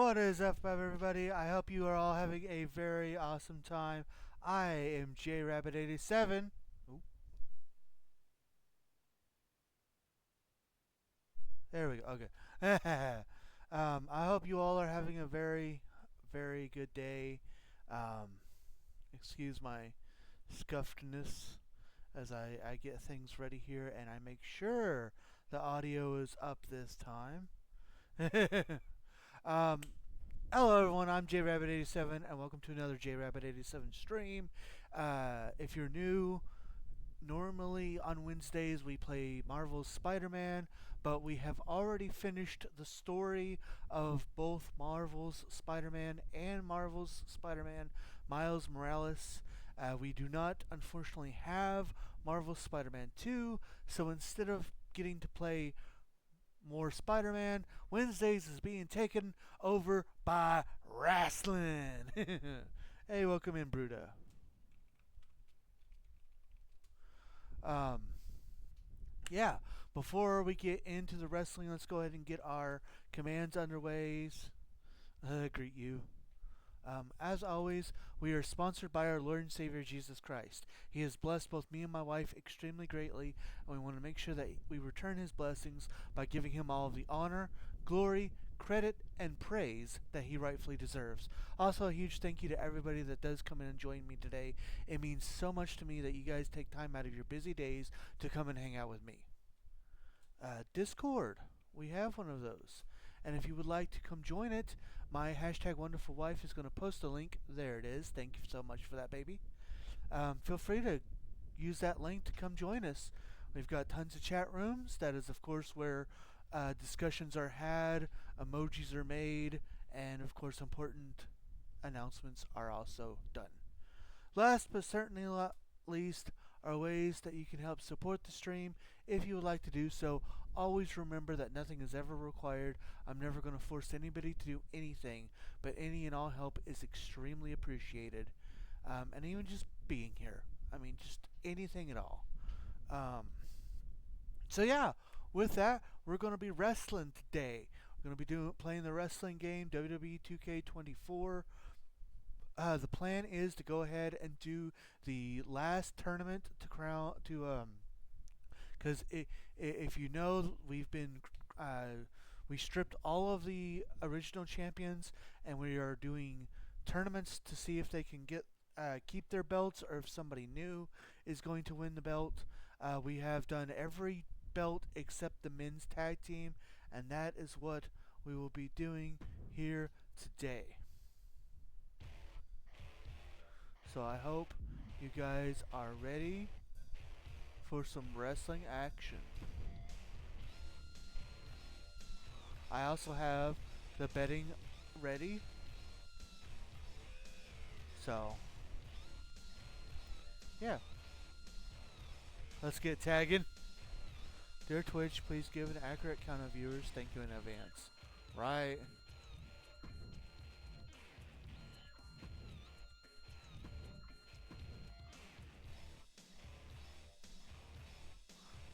What is up, everybody? I hope you are all having a very awesome time. I am JRabbit87. Ooh, there we go. Okay. I hope you all are having a very good day. Um, Excuse my scuffedness as I get things ready here and I make sure the audio is up this time. um, Hello, everyone. I'm JRabbit87, and welcome to another JRabbit87 stream. If you're new, normally on Wednesdays we play Marvel's Spider-Man, but we have already finished the story of both Marvel's Spider-Man and Marvel's Spider-Man Miles Morales. We do not, unfortunately, have Marvel's Spider-Man 2, so instead of getting to play more Spider-Man, Wednesdays is being taken over by Rasslin. Hey, welcome in, Bruda. Um, yeah, before we get into the wrestling, let's go ahead and get our commands underways. Greet you. As always, we are sponsored by our Lord and Savior Jesus Christ. He has blessed both me and my wife extremely greatly, and we want to make sure that we return his blessings by giving him all of the honor, glory, credit, and praise that he rightfully deserves. Also, a huge thank you to everybody that does come in and join me today. It means so much to me that you guys take time out of your busy days to come and hang out with me. Discord. We have one of those. And if you would like to come join it, my hashtag wonderful wife is going to post a link. There it is. Thank you so much for that, baby. Feel free to use that link to come join us. We've got tons of chat rooms. That is, of course, where discussions are had, emojis are made, and, of course, important announcements are also done. Last but certainly not least are ways that you can help support the stream if you would like to do so. Always remember that nothing is ever required. I'm never going to force anybody to do anything, but any and all help is extremely appreciated. And even just being here. I mean, just anything at all. So yeah, with that, we're going to be wrestling today. We're going to be playing the wrestling game WWE 2K24. The plan is to go ahead and do the last tournament to crown because if you know, we stripped all of the original champions, and we are doing tournaments to see if they can keep their belts, or if somebody new is going to win the belt. We have done every belt except the men's tag team, and that is what we will be doing here today. So I hope you guys are ready for some wrestling action. I also have the betting ready. So, yeah. Let's get tagging. Dear Twitch, please give an accurate count of viewers. Thank you in advance. Right.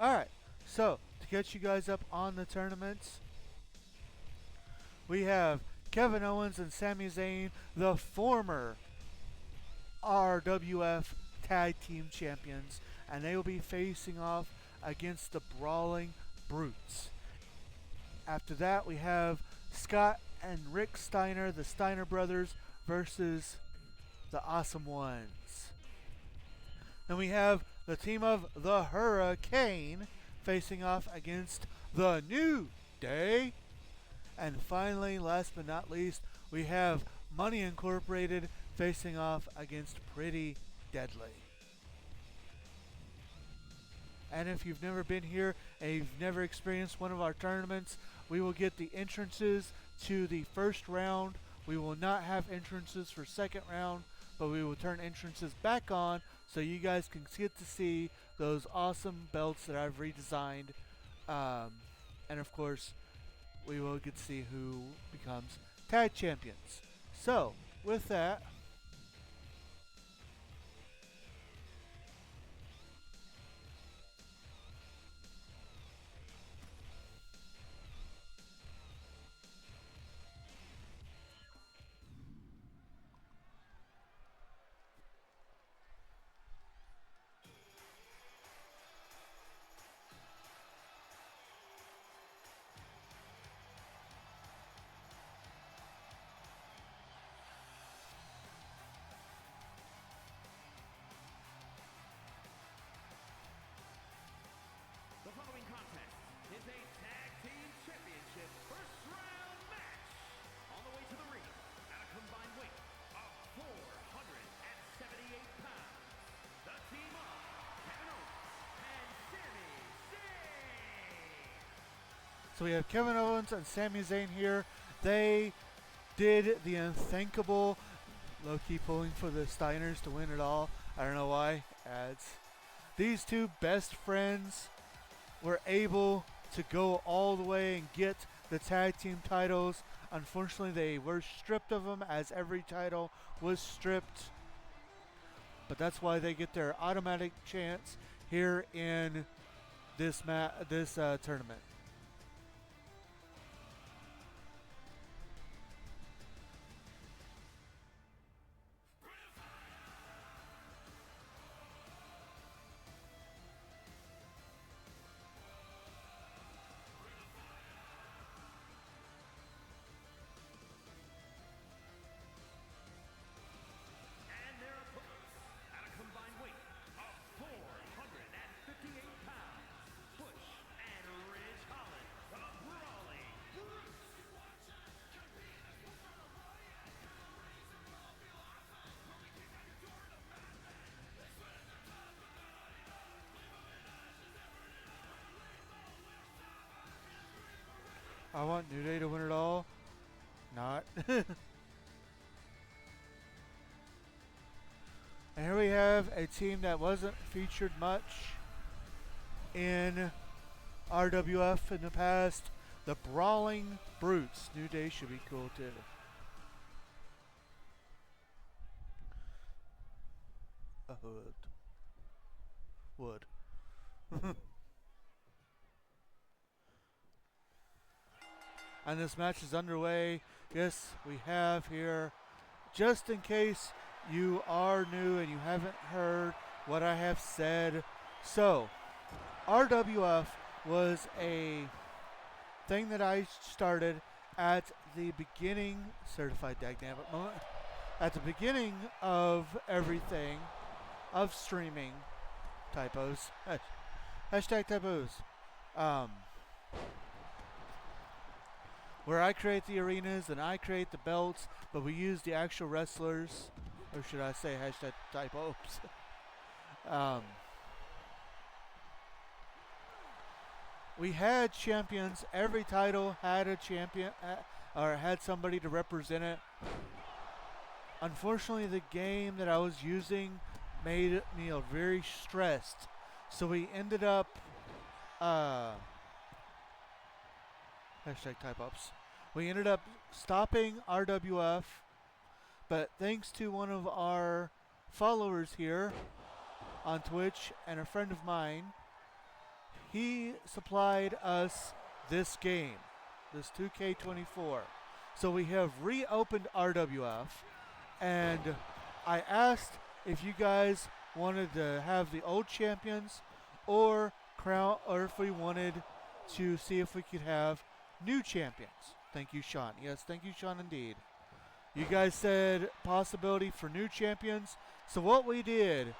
Alright, so to get you guys up on the tournaments, we have Kevin Owens and Sami Zayn, the former RWF Tag Team Champions, and they will be facing off against the Brawling Brutes. After that, we have Scott and Rick Steiner, the Steiner brothers, versus the Awesome Ones. Then we have the team of the Hurricane facing off against the New Day. And finally, last but not least, we have Money Incorporated facing off against Pretty Deadly. And if you've never been here and you've never experienced one of our tournaments, we will get the entrances to the first round. We will not have entrances for second round, but we will turn entrances back on so you guys can get to see those awesome belts that I've redesigned. And of course, we will get to see who becomes tag champions. So, with that, So we have Kevin Owens and Sami Zayn here. They did the unthinkable, low-key pulling for the Steiners to win it all. I don't know why. These two best friends were able to go all the way and get the tag team titles. Unfortunately, they were stripped of them, as every title was stripped. But that's why they get their automatic chance here in this tournament. I want New Day to win it all. Not. And here we have a team that wasn't featured much in RWF in the past. The Brawling Brutes. New Day should be cool too. A hood. Wood. And this match is underway. Yes, we have here, just in case you are new and you haven't heard what I have said. So, RWF was a thing that I started at the beginning, certified dagnabbit moment, at the beginning of everything, of streaming, typos, hashtag typos, where I create the arenas and I create the belts, but we use the actual wrestlers, or should I say hashtag typos. We had champions. Every title had a champion, or had somebody to represent it. Unfortunately, the game that I was using made me very stressed, so we ended up hashtag type ups. We ended up stopping RWF, but thanks to one of our followers here on Twitch and a friend of mine, he supplied us this game, this 2K24. So we have reopened RWF, and I asked if you guys wanted to have the old champions or crown, or if we wanted to see if we could have new champions. Thank you, Sean. Yes, thank you, Sean, indeed. You guys said possibility for new champions. So what we did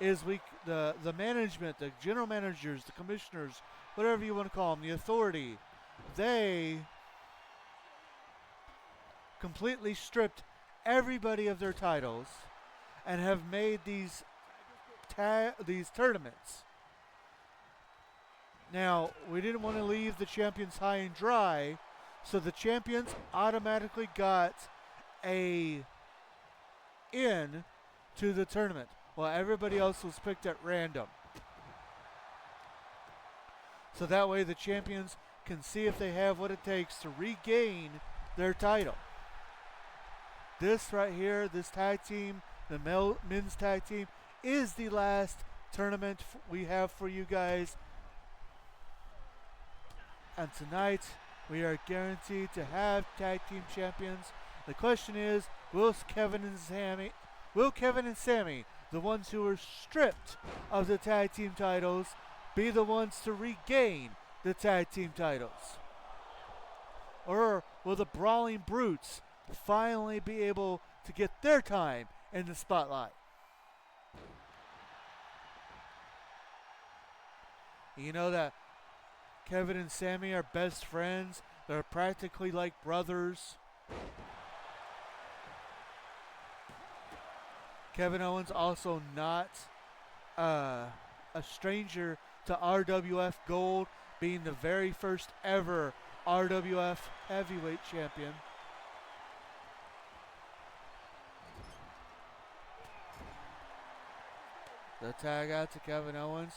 is the management, the general managers, the commissioners, whatever you want to call them, the authority, they completely stripped everybody of their titles and have made these tournaments. Now, we didn't want to leave the champions high and dry, so the champions automatically got a in to the tournament, while everybody else was picked at random. So that way the champions can see if they have what it takes to regain their title. This right here, this tag team, the men's tag team, is the last tournament we have for you guys. And tonight, we are guaranteed to have tag team champions. The question is, will Kevin and Sami, the ones who were stripped of the tag team titles, be the ones to regain the tag team titles? Or will the Brawling Brutes finally be able to get their time in the spotlight? You know that Kevin and Sami are best friends. They're practically like brothers. Kevin Owens also not a stranger to RWF Gold, being the very first ever RWF heavyweight champion. The tag out to Kevin Owens.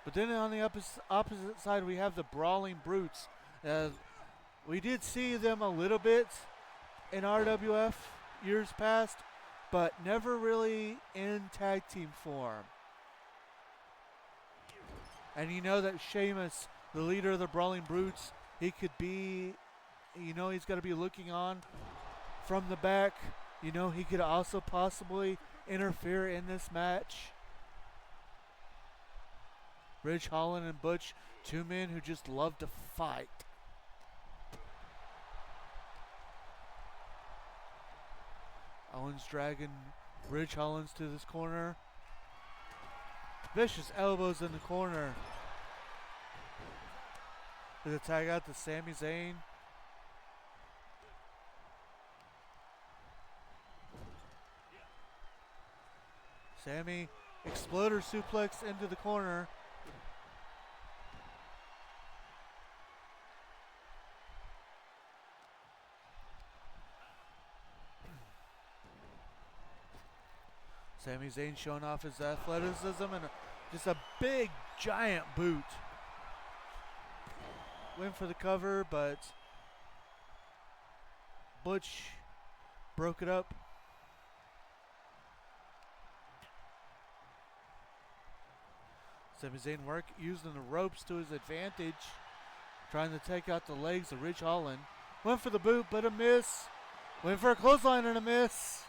But then on the opposite side, we have the Brawling Brutes. We did see them a little bit in RWF years past, but never really in tag team form. And you know that Sheamus, the leader of the Brawling Brutes, he could be, he's got to be looking on from the back. He could also possibly interfere in this match. Ridge Holland and Butch, two men who just love to fight. Owens dragging Ridge Hollins to this corner. Vicious elbows in the corner. There's a tag out to Sami Zayn. Sami, exploder suplex into the corner. Sami Zayn showing off his athleticism and just a big, giant boot. Went for the cover, but Butch broke it up. Sami Zayn using the ropes to his advantage, trying to take out the legs of Ridge Holland. Went for the boot, but a miss. Went for a clothesline and a miss.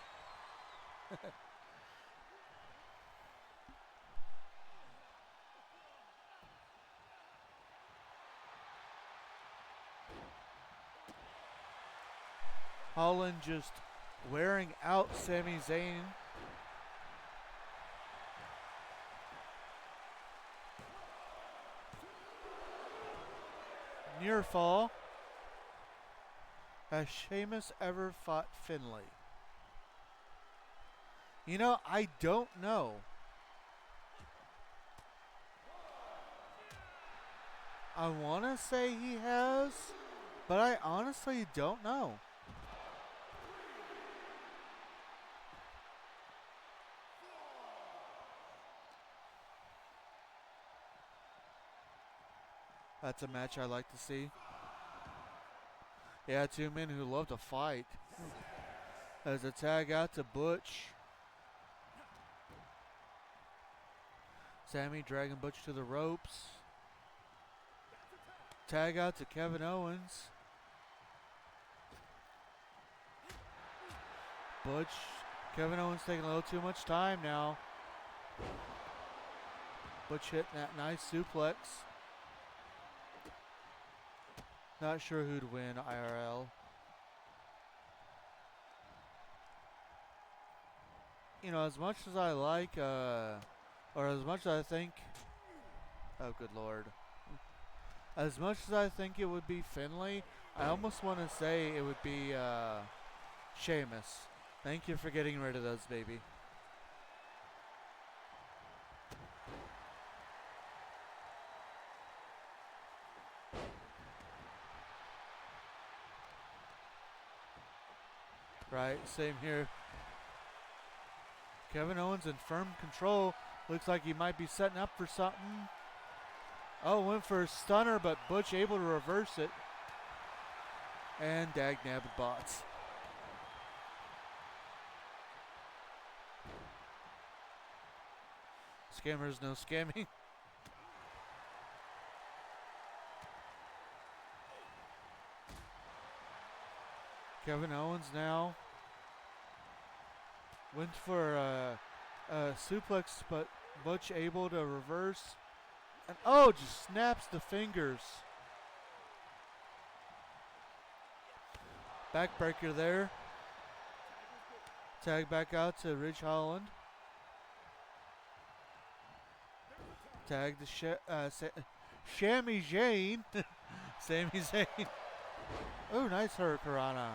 Holland just wearing out Sami Zayn. Near fall. Has Sheamus ever fought Finlay? I don't know. I want to say he has, but I honestly don't know. That's a match I like to see. Yeah, two men who love to fight. As a tag out to Butch. Sami dragging Butch to the ropes. Tag out to Kevin Owens. Kevin Owens taking a little too much time now. Butch hitting that nice suplex. Not sure who'd win IRL. As much as I like, or as much as I think, oh good lord. As much as I think it would be Finlay, I almost want to say it would be Sheamus. Thank you for getting rid of those, baby. Right, same here. Kevin Owens in firm control. Looks like he might be setting up for something. Oh, went for a stunner, but Butch able to reverse it. And dag nabbed bots. Scammers, no scamming. Kevin Owens now went for a suplex, but Butch able to reverse. And just snaps the fingers. Backbreaker there. Tag back out to Ridge Holland. Tag to Sami Zayn. Sami Zayn. Oh, nice hurricanrana.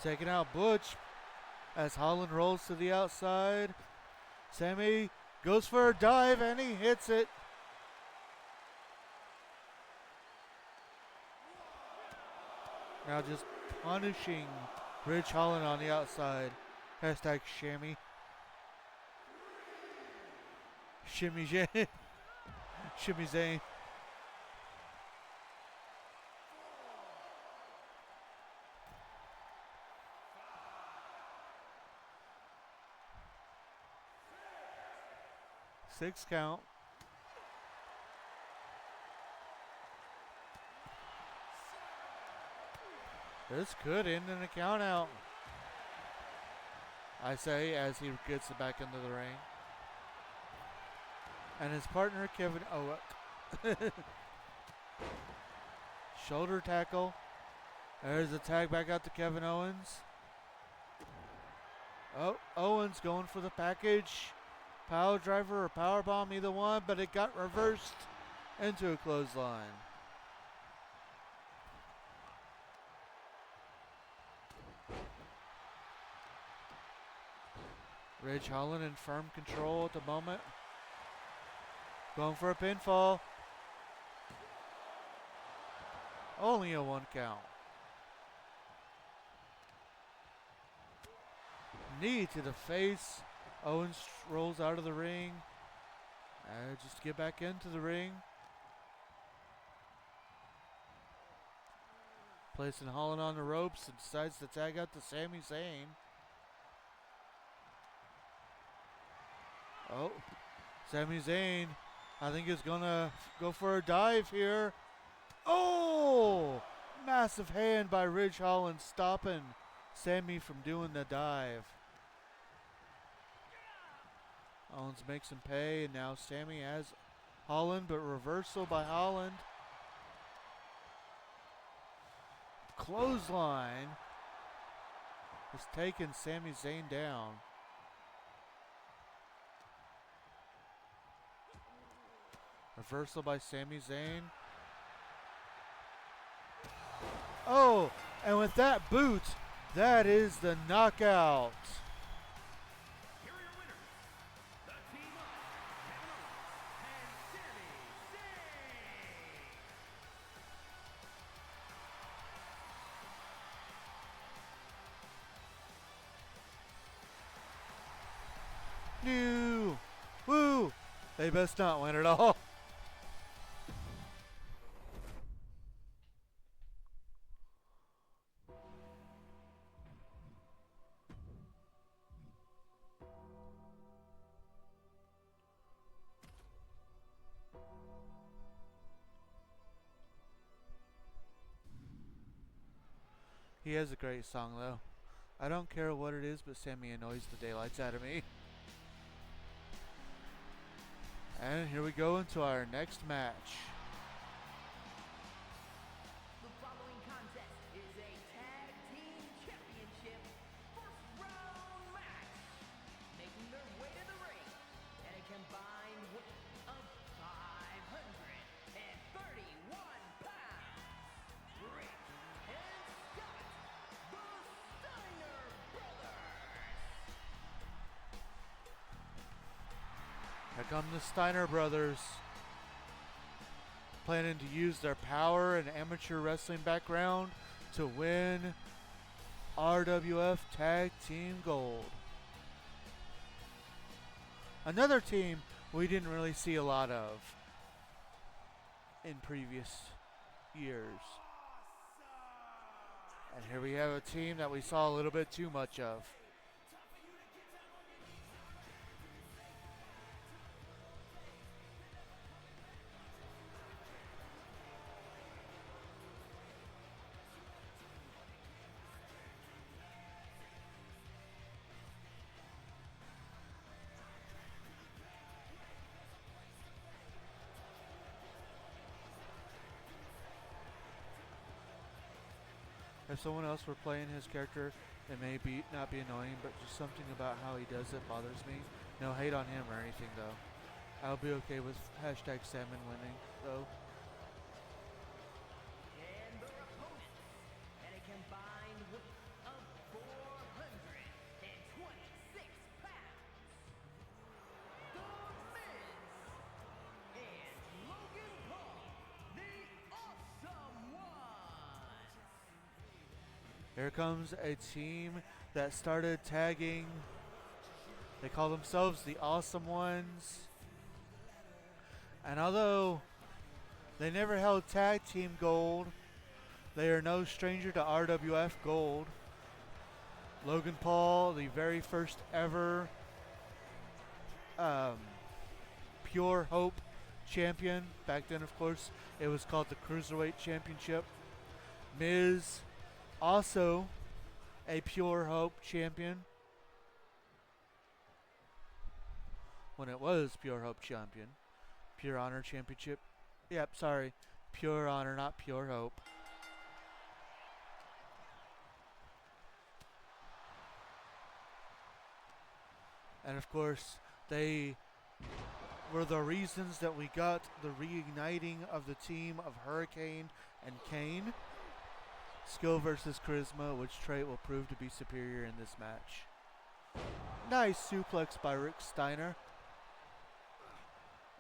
Taking out Butch as Holland rolls to the outside. Sami goes for a dive and he hits it. Now just punishing Ridge Holland on the outside. Hashtag Shammy. Shimmy Zane. Shimmy Zane. Six count. This could end in a count out. I say as he gets it back into the ring. And his partner Kevin shoulder tackle. There's the tag back out to Kevin Owens. Oh, Owens going for the package. Power driver or power bomb, either one, but it got reversed into a clothesline. Ridge Holland in firm control at the moment. Going for a pinfall. Only a 1 count. Knee to the face. Owens rolls out of the ring. Just get back into the ring. Placing Holland on the ropes and decides to tag out to Sami Zayn. Oh, Sami Zayn, I think is gonna go for a dive here. Oh, massive hand by Ridge Holland stopping Sami from doing the dive. Owens makes him pay, and now Sami has Holland, but reversal by Holland. Clothesline has taken Sami Zayn down. Reversal by Sami Zayn. Oh, and with that boot, that is the knockout. Here are your winners, the team of Kevin Owens and Sami Zayn. New. Woo. They best not win at all. He has a great song though. I don't care what it is, but Sami annoys the daylights out of me. And here we go into our next match. The following contest is a tag team championship first round match. Making their way to the ring at a combined weight of 531 pounds. Rick and Scott, the Steiner Brothers. Here come the Steiner brothers. Planning to use their power and amateur wrestling background to win RWF Tag Team Gold. Another team we didn't really see a lot of in previous years. And here we have a team that we saw a little bit too much of. If someone else were playing his character, it may not be annoying, but just something about how he does it bothers me. No hate on him or anything, though. I'll be okay with hashtag Salmon winning, though. And their opponents at a combined weight of 426 pounds. The Miz and Logan Paul, the Awesome Ones. Here comes a team that started tagging. They call themselves the Awesome Ones. And although they never held tag team gold, they are no stranger to RWF gold. Logan Paul, the very first ever um, Pure Hope champion. Back then, of course, it was called the Cruiserweight Championship. Miz, also a Pure Hope champion when it was Pure Hope champion. Pure Honor Championship. Yep, sorry. Pure Honor, not Pure Hope. And of course, they were the reasons that we got the reigniting of the team of Hurricane and Kane. Skill versus charisma, which trait will prove to be superior in this match. Nice suplex by Rick Steiner.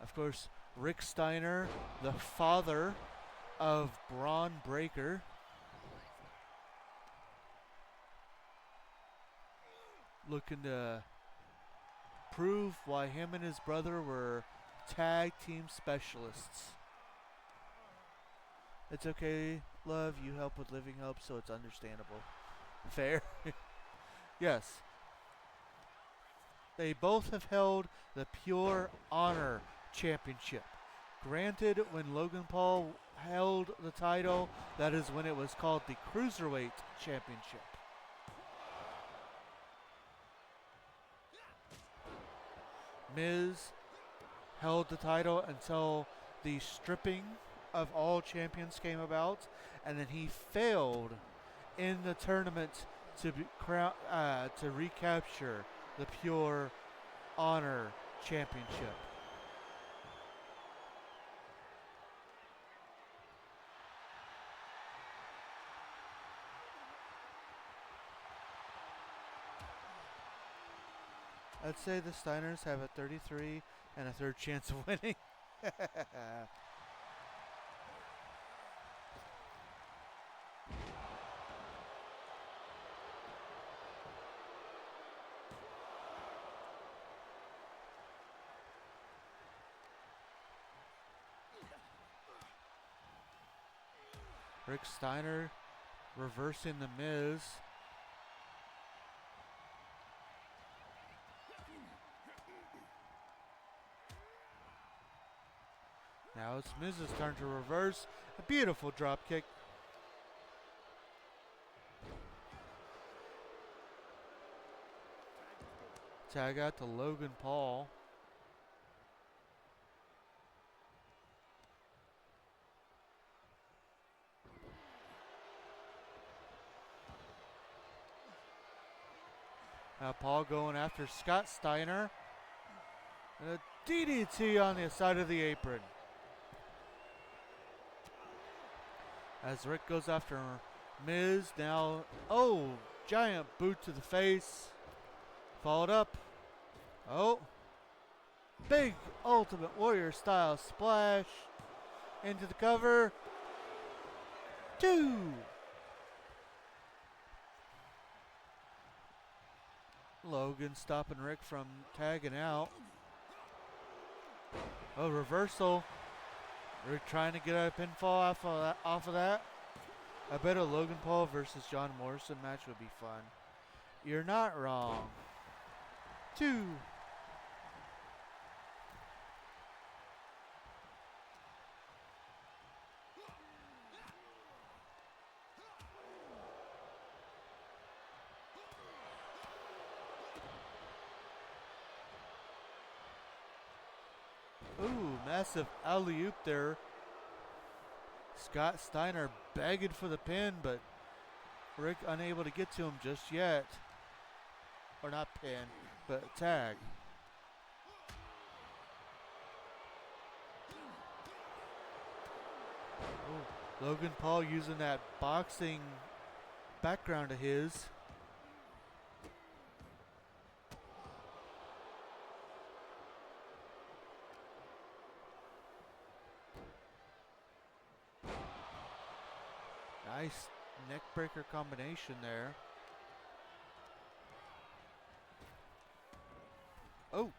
Of course, Rick Steiner, the father of Braun Breaker. Looking to prove why him and his brother were tag team specialists. It's okay, love, you help with Living Hope, so it's understandable. Fair. Yes. They both have held the Pure Honor Championship. Granted, when Logan Paul held the title, that is when it was called the Cruiserweight Championship. Miz held the title until the stripping of all champions came about, and then he failed in the tournament to to recapture the Pure Honor Championship. I'd say the Steiners have a 33 and a third chance of winning. Rick Steiner reversing the Miz. Now it's Miz's turn to reverse. A beautiful drop kick. Tag out to Logan Paul. Now Paul going after Scott Steiner. And a DDT on the side of the apron. As Rick goes after Miz, now, oh, giant boot to the face. Followed up. Oh, big Ultimate Warrior style splash into the cover. 2. Logan stopping Rick from tagging out. Oh, reversal. Rick trying to get a pinfall off of that. I bet a Logan Paul versus John Morrison match would be fun. You're not wrong. 2. Ooh, massive alley-oop there. Scott Steiner begging for the pin, but Rick unable to get to him just yet. Or not pin, but tag. Ooh, Logan Paul using that boxing background of his. Nice neckbreaker combination there. Oh.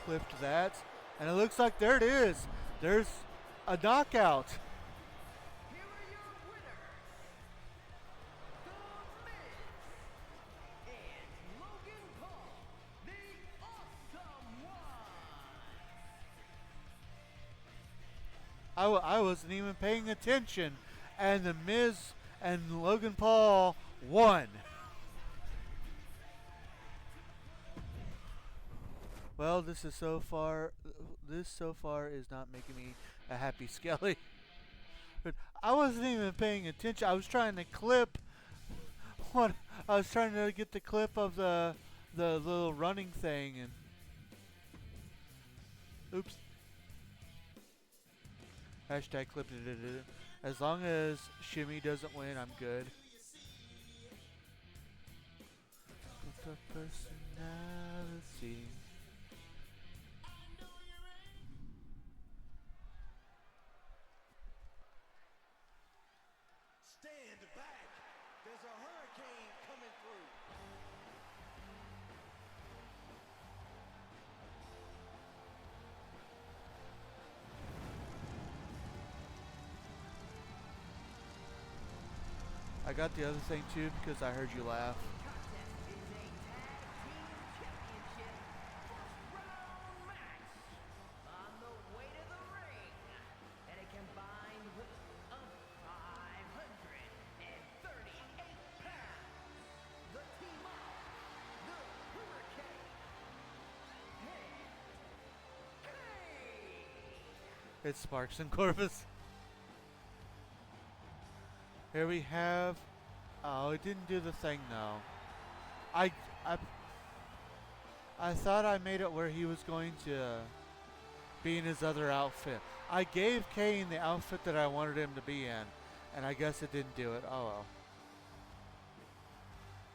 Clipped that. And it looks like there it is. There's a knockout. Here are your winners, The Miz and Logan Paul, the Awesome Ones. I wasn't even paying attention. And the Miz and Logan Paul won. Well, this so far is not making me a happy Skelly. But I wasn't even paying attention. I was trying to clip what I was trying to get the clip of the little running thing, and oops. Hashtag clipped it. As long as Shimmy doesn't win, I'm good. With the personality. Stand back. There's a hurricane coming through. I got the other thing too because I heard you laugh. Contest is a tag team championship first round match. On the way to the ring, and a combined weight of 538 pounds. The team of the Hurricane and Kane. It's Sparks and Corvus. Here we have. Oh, it didn't do the thing though. I thought I made it where he was going to be in his other outfit. I gave Kane the outfit that I wanted him to be in, and I guess it didn't do it. Oh well.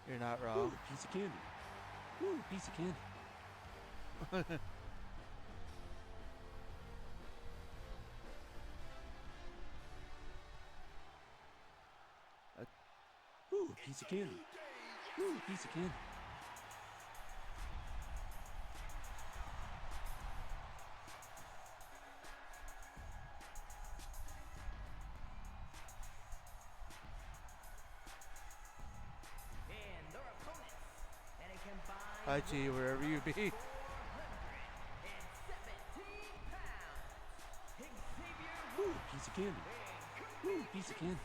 You're not wrong. Ooh, piece of candy. Ooh, piece of candy. Ooh, piece of candy. Ooh, piece of candy. And their opponents, and a combined Hi to you wherever you be. 417 pounds. Xavier Ooh, piece of candy. Ooh, piece of candy.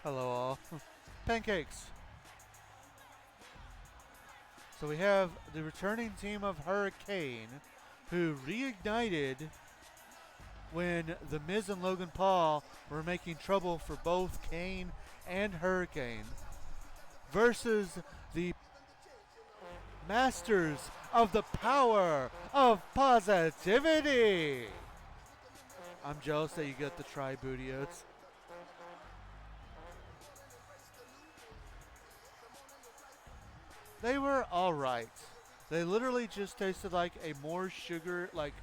Hello all. Pancakes. So we have the returning team of Hurricane, who reignited when the Miz and Logan Paul were making trouble for both Kane and Hurricane, versus the masters of the power of positivity. I'm jealous that you got the Tribudios. They were alright. They literally just tasted like a more sugared, like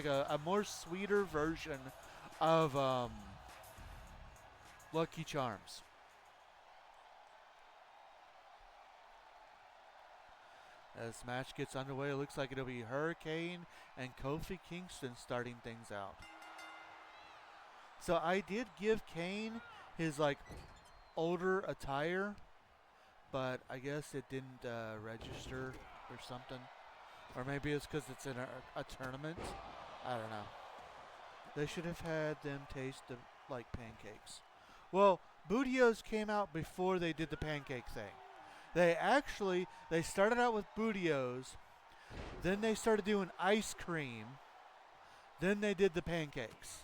a more sweeter version of Lucky Charms. As this match gets underway, it looks like it'll be Hurricane and Kofi Kingston starting things out. So I did give Kane his like older attire, but I guess it didn't register or something. Or maybe it's because it's in a tournament. I don't know. They should have had them taste like pancakes. Well, Bootios came out before they did the pancake thing. They started out with Bootios, then they started doing ice cream, then they did the pancakes.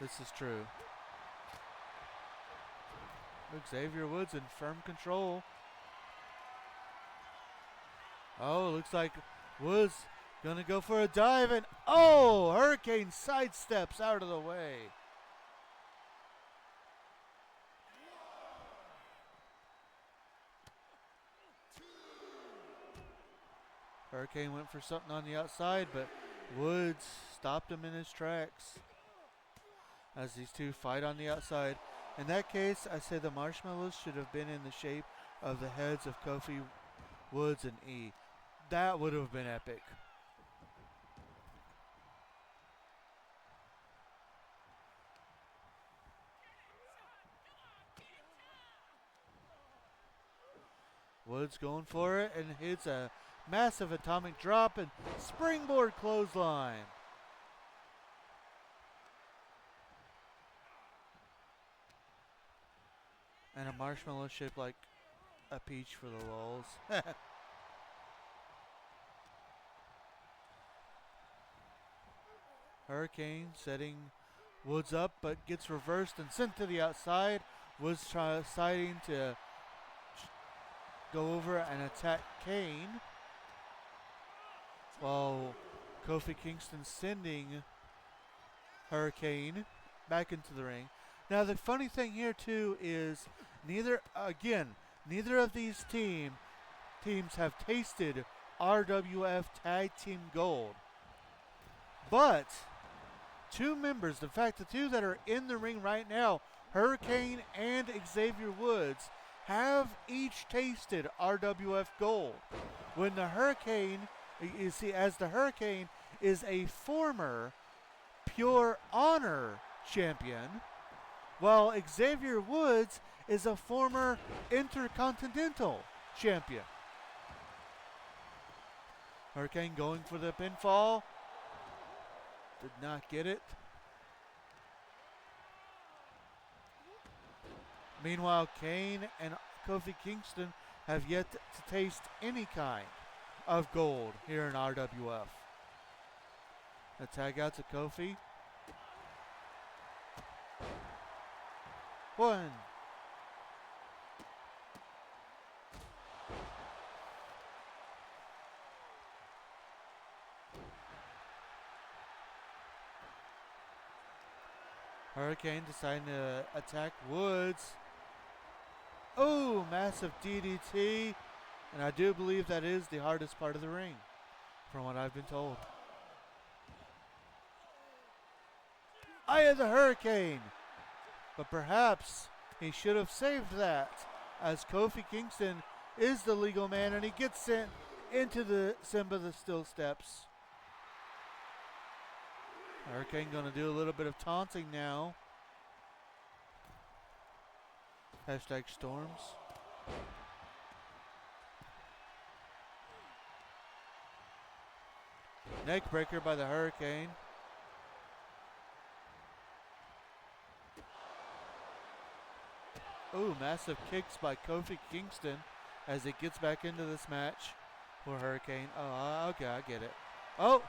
This is true. Look, Xavier Woods in firm control. Oh, looks like Woods gonna go for a dive, and oh, Hurricane sidesteps out of the way. Hurricane went for something on the outside, but Woods stopped him in his tracks as these two fight on the outside. In that case, I say the marshmallows should have been in the shape of the heads of Kofi, Woods, and E. That would have been epic. Woods going for it and hits a massive atomic drop and springboard clothesline. And a marshmallow shaped like a peach for the lulz. Hurricane setting Woods up, but gets reversed and sent to the outside. Woods deciding to go over and attack Kane, while Kofi Kingston sending Hurricane back into the ring. Now the funny thing here too is neither of these teams have tasted RWF Tag Team Gold. But two members, in fact the two that are in the ring right now, Hurricane and Xavier Woods, have each tasted RWF Gold. When the Hurricane, you see, as the Hurricane is a former Pure Honor champion, while Xavier Woods is a former Intercontinental champion. Hurricane going for the pinfall. Did not get it. Meanwhile, Kane and Kofi Kingston have yet to taste any kind of gold here in RWF. A tag out to Kofi. 1. Hurricane deciding to attack Woods. Oh, massive DDT. And I do believe that is the hardest part of the ring, from what I've been told. Eye of the Hurricane. But perhaps he should have saved that, as Kofi Kingston is the legal man and he gets sent into the Simba the Steel Steps. Hurricane going to do a little bit of taunting now. Hashtag storms. Neckbreaker by the Hurricane. Ooh, massive kicks by Kofi Kingston as it gets back into this match for Hurricane. Oh, okay, I get it. Oh,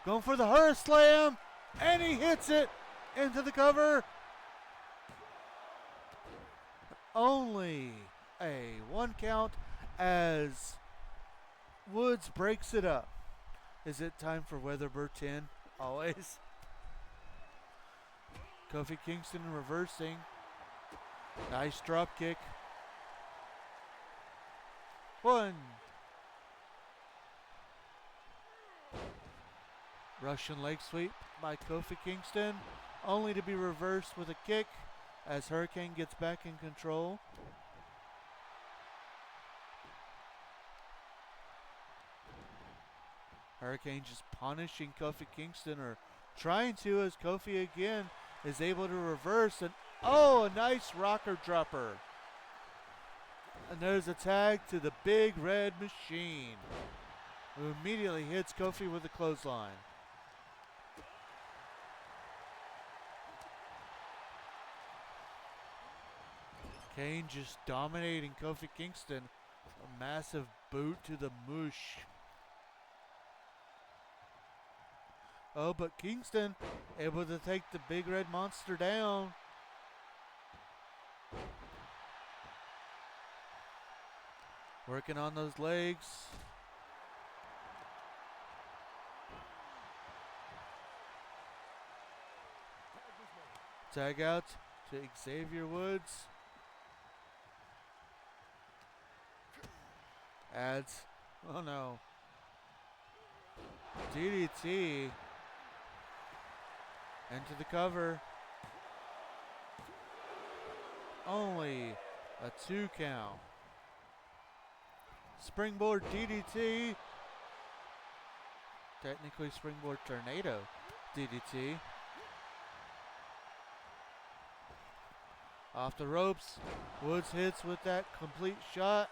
going for the Hurr Slam, and he hits it into the cover. Only a 1 count as Woods breaks it up. Is it time for Weatherbird 10? Always. Kofi Kingston reversing. Nice drop kick. 1. Russian leg sweep by Kofi Kingston, only to be reversed with a kick as Hurricane gets back in control. Hurricane just punishing Kofi Kingston, or trying to, as Kofi again is able to reverse. And oh, a nice rocker dropper. And there's a tag to the Big Red Machine, who immediately hits Kofi with a clothesline. Kane just dominating Kofi Kingston. A massive boot to the moosh. Oh, but Kingston able to take the Big Red Monster down. Working on those legs. Tag out to Xavier Woods. Adds, oh no, DDT. Into the cover. Only a 2 count. Springboard DDT. Technically springboard tornado DDT. Off the ropes. Woods hits with that complete shot.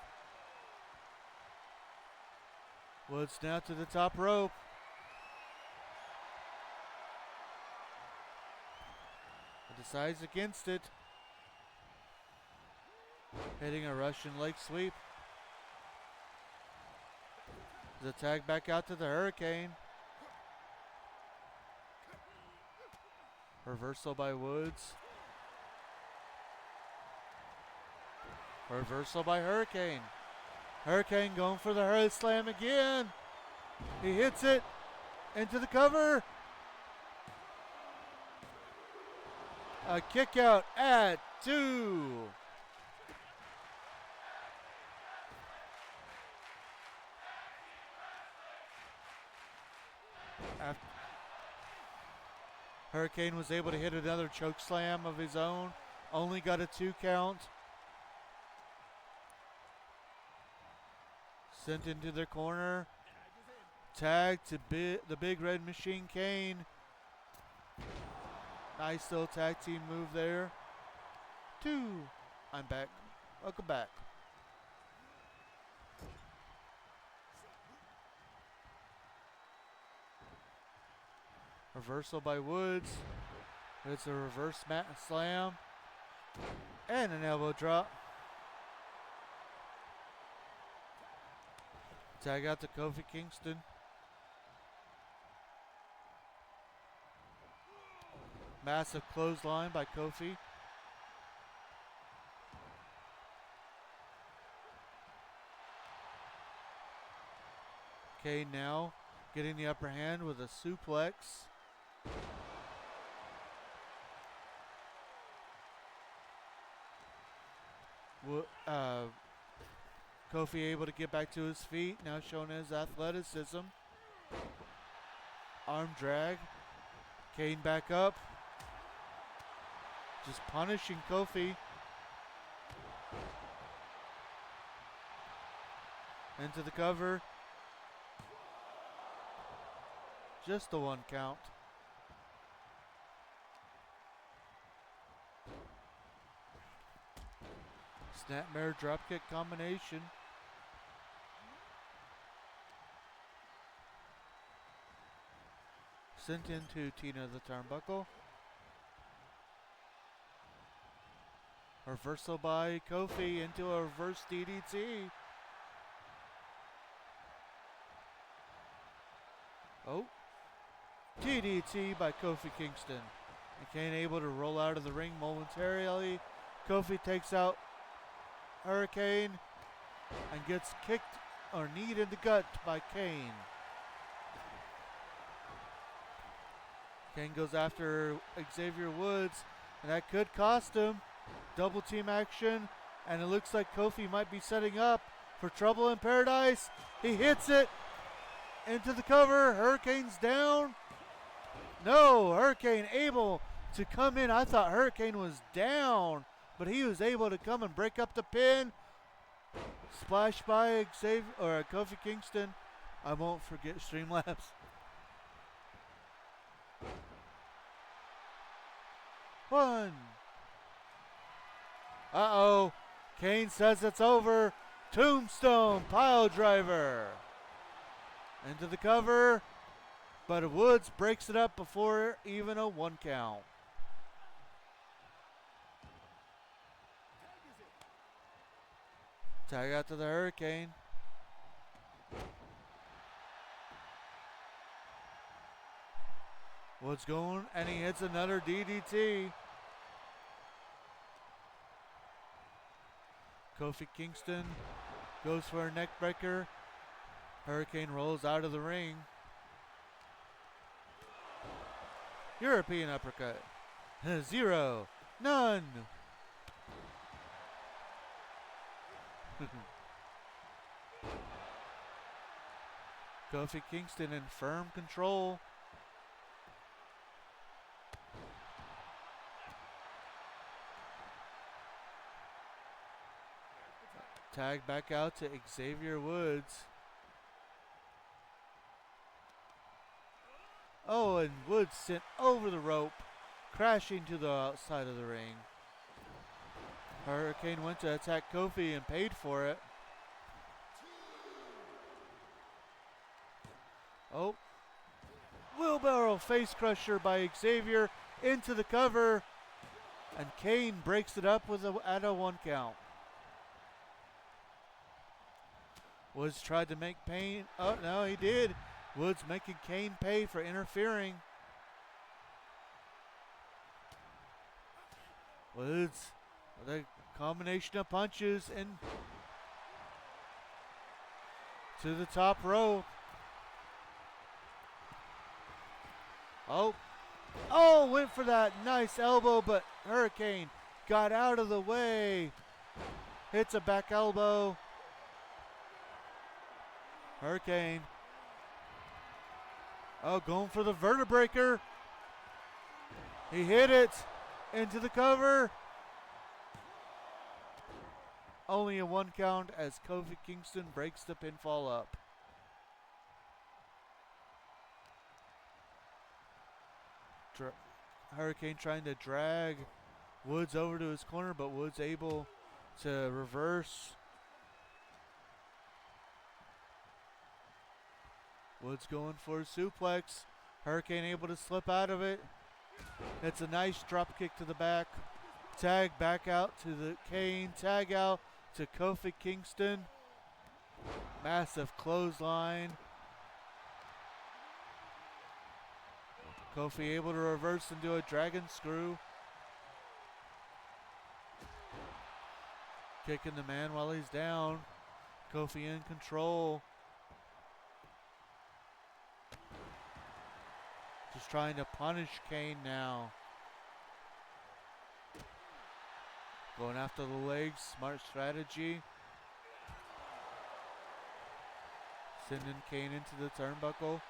Woods now to the top rope. Decides against it. Hitting a Russian leg sweep. The tag back out to the Hurricane. Reversal by Woods. Reversal by Hurricane. Hurricane going for the Hurricane Slam again. He hits it into the cover. A kick out at 2. Hurricane was able to hit another choke slam of his own. Only got a 2 count. Sent into their corner. Tag to the Big Red Machine Kane. Nice little tag team move there. 2. I'm back. Welcome back. Reversal by Woods. It's a reverse mat slam. And an elbow drop. Tag out to Kofi Kingston. Massive clothesline by Kofi. Kane now getting the upper hand with a suplex. Kofi able to get back to his feet, now showing his athleticism. Arm drag. Kane back up. Just punishing Kofi. Into the cover. Just the 1 count. Snapmare dropkick combination. Sent into Tina the Turnbuckle. Reversal by Kofi into a reverse DDT. Oh. DDT by Kofi Kingston. And Kane able to roll out of the ring momentarily. Kofi takes out Hurricane and gets kicked or kneed in the gut by Kane. Kane goes after Xavier Woods, and that could cost him. Double team action, and it looks like Kofi might be setting up for trouble in paradise. He hits it into the cover. Hurricane's down. No, Hurricane able to come in. I thought Hurricane was down, but he was able to come and break up the pin. Splash by Xavier or Kofi Kingston. I won't forget Streamlabs. 1. Uh-oh. Kane says it's over. Tombstone pile driver. Into the cover. But Woods breaks it up before even a 1 count. Tag out to the Hurricane. Woods going, and he hits another DDT. Kofi Kingston goes for a neck breaker. Hurricane rolls out of the ring. European uppercut. 0. None. Kofi Kingston in firm control. Tag back out to Xavier Woods. Oh, and Woods sent over the rope, crashing to the outside of the ring. Hurricane went to attack Kofi and paid for it. Oh. Wheelbarrow face crusher by Xavier into the cover. And Kane breaks it up with at a 1 count. Woods tried to make Payne. Oh, no, he did. Woods making Kane pay for interfering. Woods with a combination of punches and to the top rope. Oh, went for that nice elbow, but Hurricane got out of the way. Hits a back elbow. Hurricane. Oh, going for the vertebraker. He hit it into the cover. Only a 1 count as Kofi Kingston breaks the pinfall up. Hurricane trying to drag Woods over to his corner, but Woods able to reverse. Woods going for a suplex. Hurricane able to slip out of it. It's a nice drop kick to the back. Tag back out to the Kane. Tag out to Kofi Kingston. Massive clothesline. Kofi able to reverse and do a dragon screw. Kicking the man while he's down. Kofi in control. Just trying to punish Kane now. Going after the legs. Smart strategy. Sending Kane into the turnbuckle.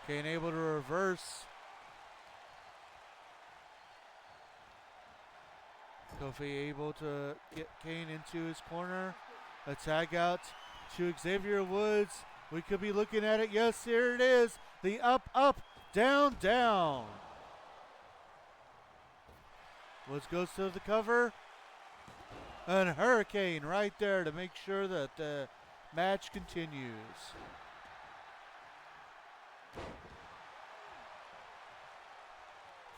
Kane able to reverse. Kofi able to get Kane into his corner. A tag out to Xavier Woods. We could be looking at it. Yes, here it is. The up, up, down, down. Woods goes to the cover. And Hurricane right there to make sure that the match continues.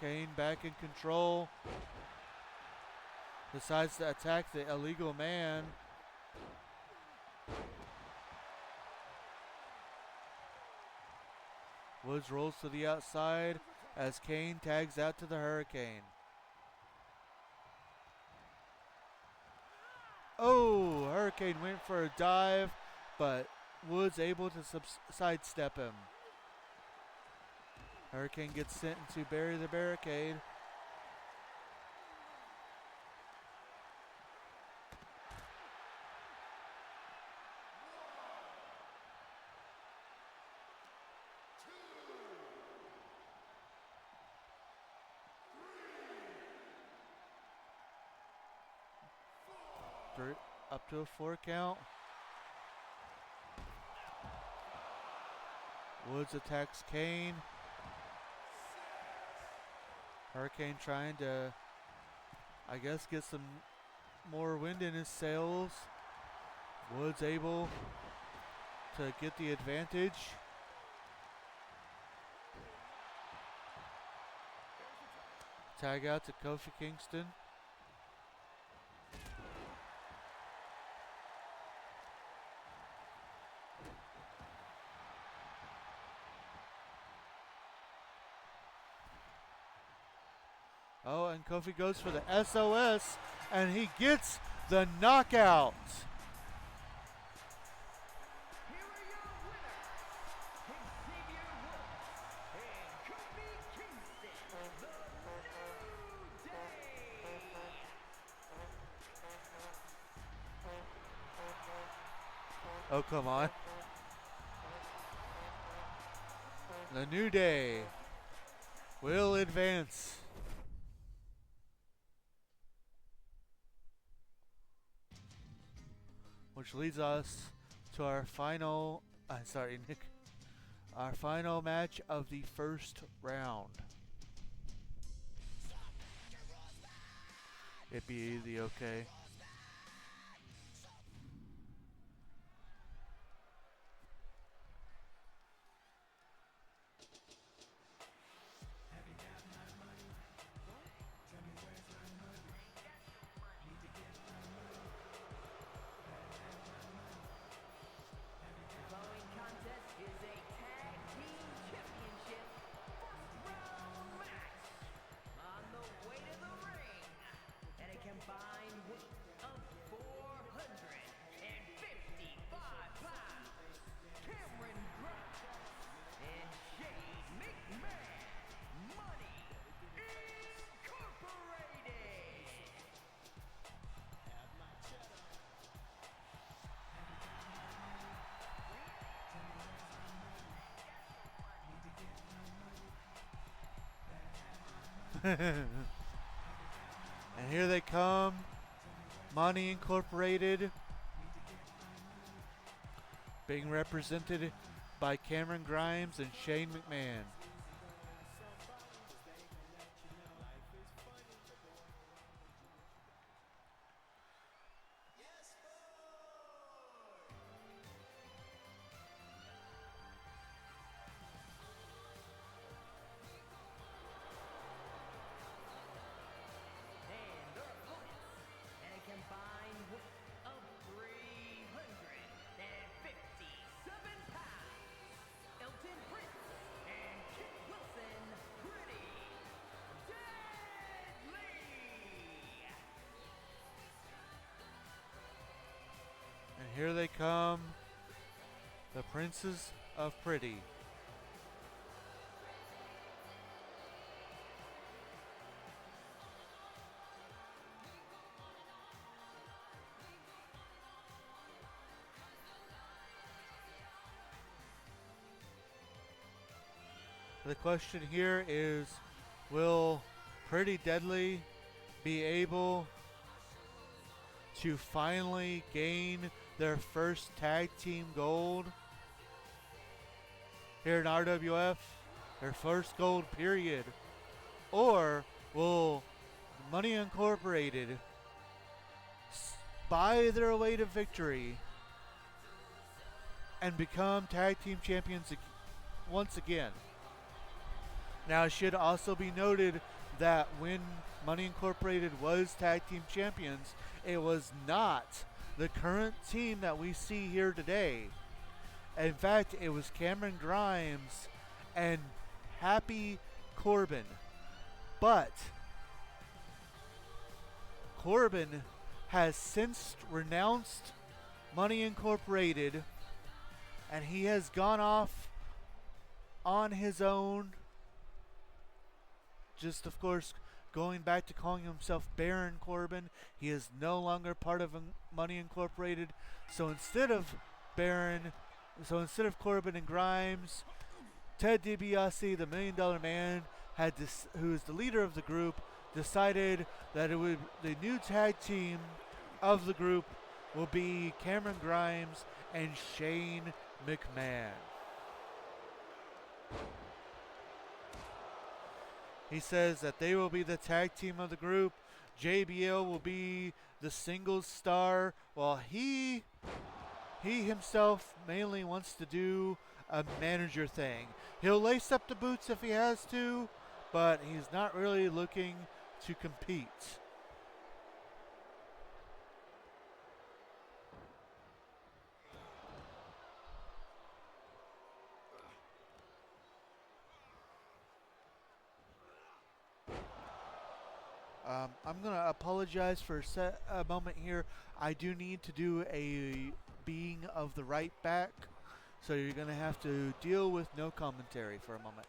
Kane back in control. Decides to attack the illegal man. Woods rolls to the outside as Kane tags out to the Hurricane. Oh, Hurricane went for a dive, but Woods able to sidestep him. Hurricane gets sent to bury the barricade. Up to a 4 count. Woods attacks Kane. Hurricane trying to, I guess, get some more wind in his sails. Woods able to get the advantage. Tag out to Kofi Kingston. Oh, and Kofi goes for the SOS, and he gets the knockout. Here are your winners, Xavier Woods and Kofi Kingston, the New Day. Oh, come on. The New Day will advance. Which leads us to our final, sorry, Nick, our final match of the first round. It be easy, okay. The following contest is a tag team championship first round match. On the way to the ring, and a combined weight of 455 pounds, Cameron Grimes and Shane McMahon, Money Incorporated. And here they come, Money Incorporated, being represented by Cameron Grimes and Shane McMahon. And their opponents, and a combined weight of 357 pounds, Elton Prince and Kit Wilson, Pretty Deadly. And here they come, the Princes of Pretty. The question here is, will Pretty Deadly be able to finally gain their first tag team gold here in RWF? Their first gold period. Or will Money Incorporated buy their way to victory and become tag team champions once again? Now, it should also be noted that when Money Incorporated was tag team champions, it was not the current team that we see here today. In fact, it was Cameron Grimes and Happy Corbin. But Corbin has since renounced Money Incorporated, and he has gone off on his own. Just, of course, going back to calling himself Baron Corbin. He is no longer part of Money Incorporated. So instead of Corbin and Grimes, Ted DiBiase, the $1 Million Man, who is the leader of the group, decided that the new tag team of the group will be Cameron Grimes and Shane McMahon. He says that they will be the tag team of the group. JBL will be the singles star, while he himself mainly wants to do a manager thing. He'll lace up the boots if he has to, but he's not really looking to compete. I'm going to apologize for a moment here. I do need to do a being of the right back, so you're going to have to deal with no commentary for a moment.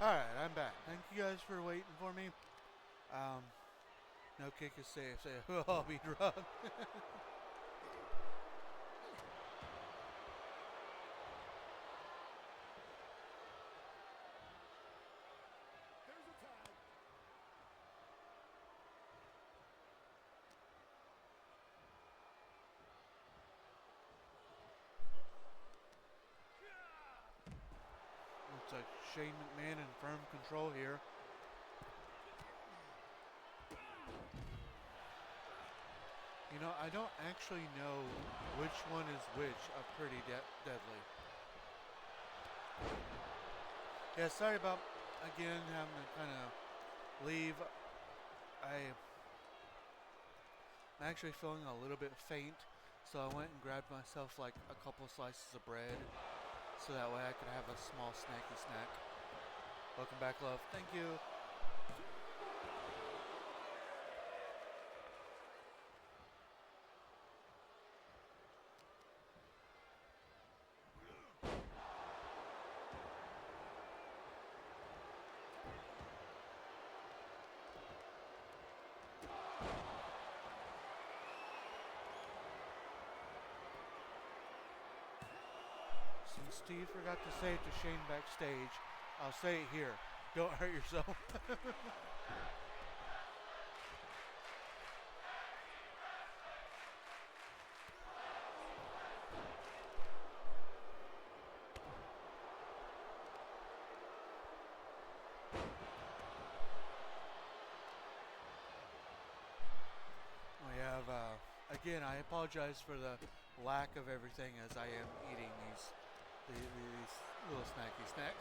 Alright, I'm back. Thank you guys for waiting for me. Um, no kick is safe. Say, we'll all be drunk. There's a tag. Looks like Shane McMahon in firm control here. You know, I don't actually know which one is which of Pretty Deadly. Yeah, sorry about, again, having to kind of leave. I'm actually feeling a little bit faint, so I went and grabbed myself like a couple slices of bread, so that way I could have a small snacky snack. Welcome back, love. Thank you. Since Steve forgot to say it to Shane backstage, I'll say it here. Don't hurt yourself. We have, again, I apologize for the lack of everything as I am eating these little snacky snacks.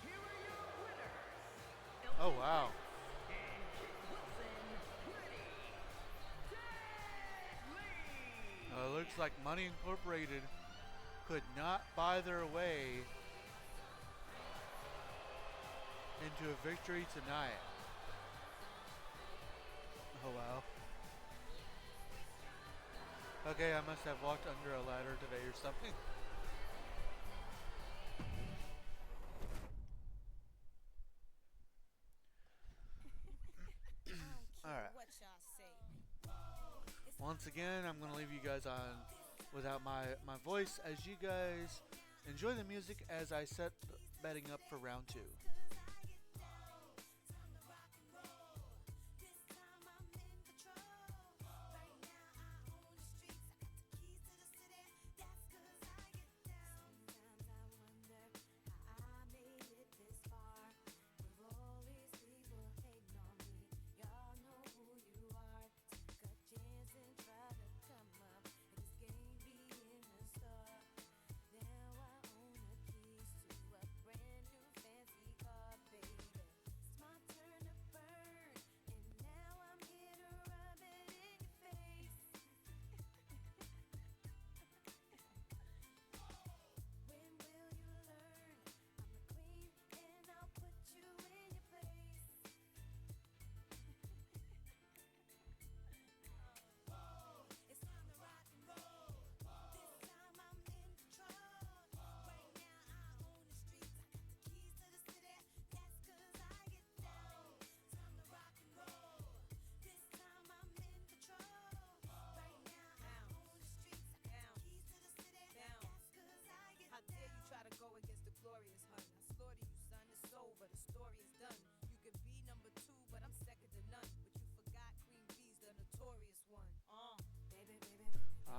Here are your winners. Oh, wow. It looks like Money Incorporated could not buy their way into a victory tonight. Oh, wow. Okay, I must have walked under a ladder today or something. Alright. Once again, I'm going to leave you guys on without my voice as you guys enjoy the music as I set betting up for round 2.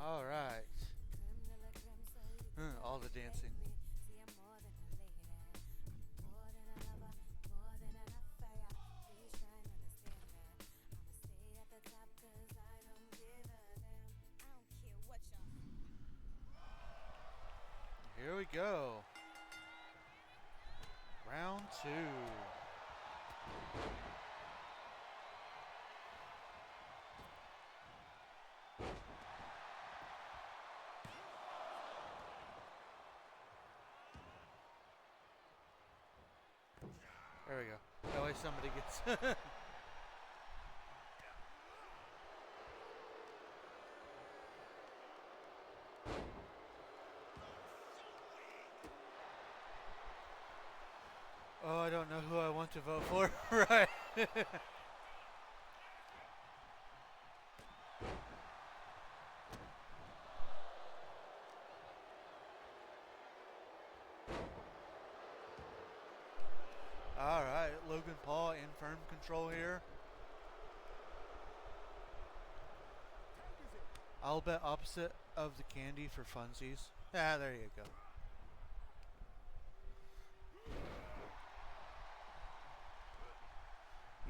All right. All the dancing. Here we go. Round 2. There we go. That way somebody gets... Oh, I don't know who I want to vote for. Right. All right, Logan Paul in firm control here. I'll bet opposite of the candy for funsies. Ah, there you go.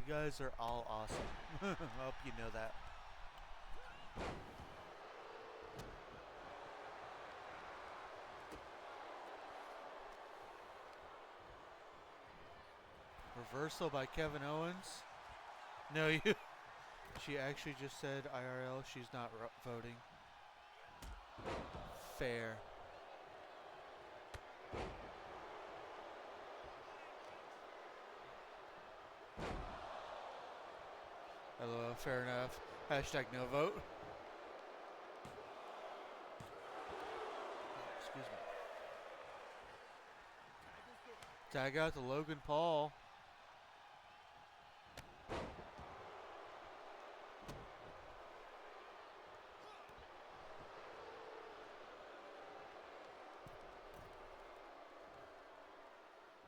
You guys are all awesome. Hope you know that. Reversal by Kevin Owens. No, you. She actually just said IRL. She's not voting. Fair. LOL, fair enough. Hashtag no vote. Oh, excuse me. Tag out to Logan Paul.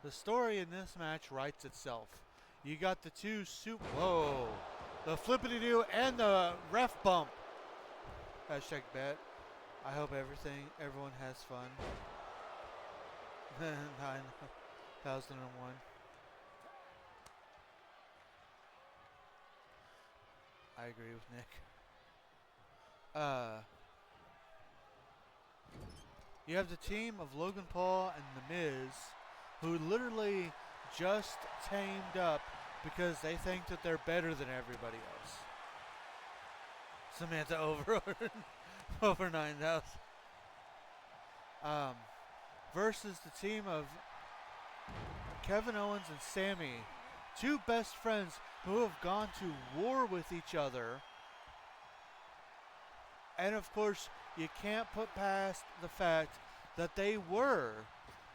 The story in this match writes itself. You got the two whoa. The flippity-doo and the ref bump. Hashtag bet. I hope everyone has fun. 9001. I agree with Nick. You have the team of Logan Paul and The Miz, who literally just teamed up because they think that they're better than everybody else. Samantha over over 9,000. Versus the team of Kevin Owens and Sammy, two best friends who have gone to war with each other. And of course, you can't put past the fact that they were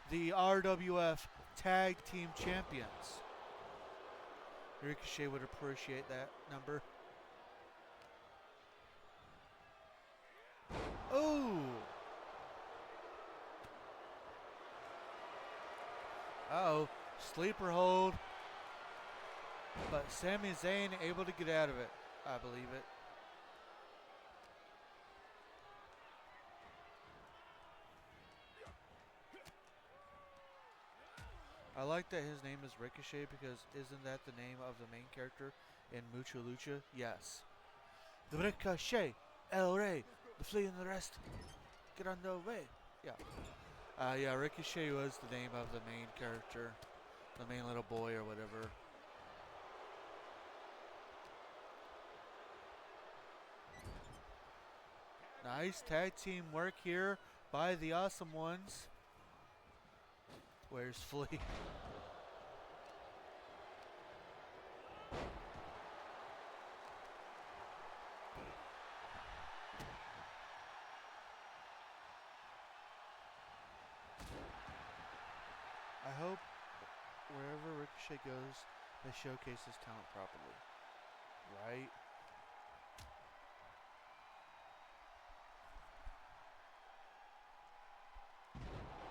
the RWF Tag Team Champions. Ricochet would appreciate that number. Oh! Uh-oh. Sleeper hold. But Sami Zayn able to get out of it. I believe it. I like that his name is Ricochet because isn't that the name of the main character in Mucha Lucha? Yes. The Ricochet, El Rey, the Flea and the rest. Get on the way. Yeah. Yeah, Ricochet was the name of the main character. The main little boy or whatever. Nice tag team work here by the Awesome Ones. Where's Flea? I hope wherever Ricochet goes, they showcase his talent properly. Right?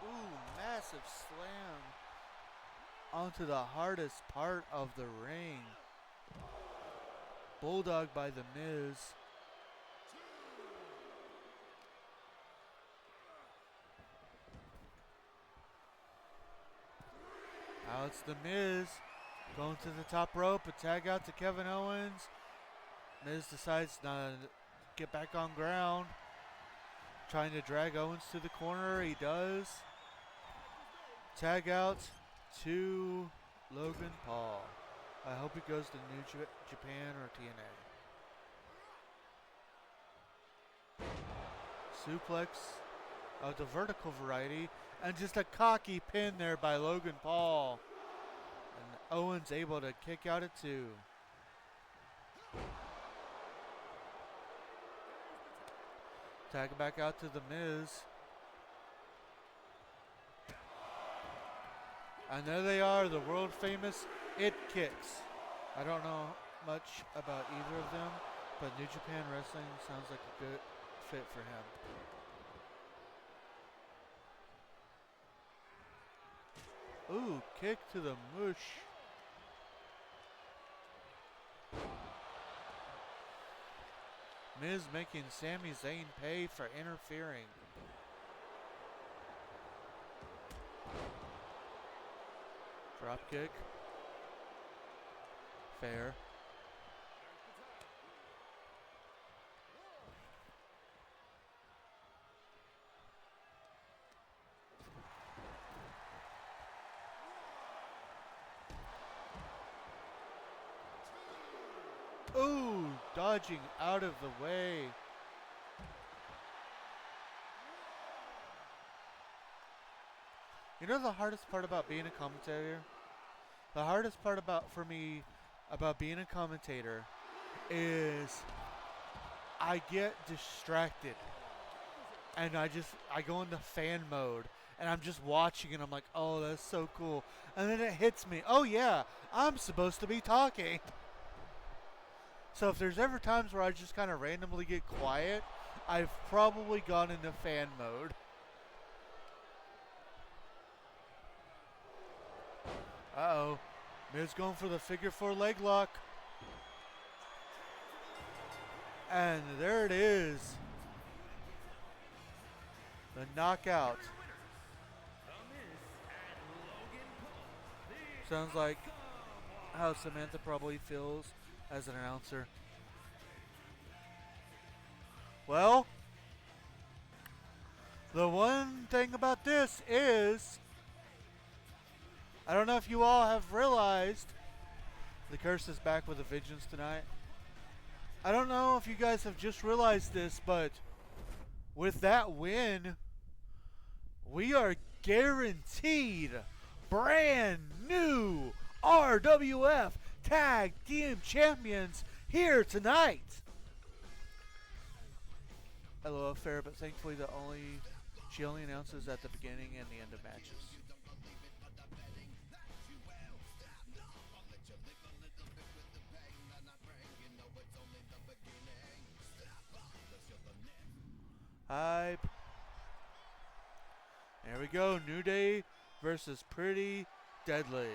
Ooh, massive slam onto the hardest part of the ring. Bulldog by The Miz. Now it's The Miz going to the top rope, a tag out to Kevin Owens. Miz decides not to get back on ground. Trying to drag Owens to the corner. He does. Tag out to Logan Paul. I hope he goes to New Japan or TNA. Suplex of the vertical variety. And just a cocky pin there by Logan Paul. And Owens able to kick out at 2. Tag back out to The Miz. And there they are, the world famous It Kicks. I don't know much about either of them, but New Japan Wrestling sounds like a good fit for him. Ooh, kick to the mush. Miz making Sami Zayn pay for interfering. Drop kick. Fair. Ooh, dodging out of the way. You know the hardest part about being a commentator? The hardest part for me about being a commentator is I get distracted. And I go into fan mode and I'm just watching and I'm like, oh, that's so cool. And then it hits me, oh yeah, I'm supposed to be talking. So if there's ever times where I just kind of randomly get quiet, I've probably gone into fan mode. Uh-oh. Miz going for the figure 4 leg lock. And there it is. The knockout. Sounds like how Samantha probably feels as an announcer. Well, the one thing about this is, I don't know if you all have realized, the curse is back with a vengeance tonight. I don't know if you guys have just realized this, but with that win, we are guaranteed brand new RWF Tag Team Champions here tonight. LOL fair, but thankfully she only announces at the beginning and the end of matches. Hype. There we go. New Day versus Pretty Deadly.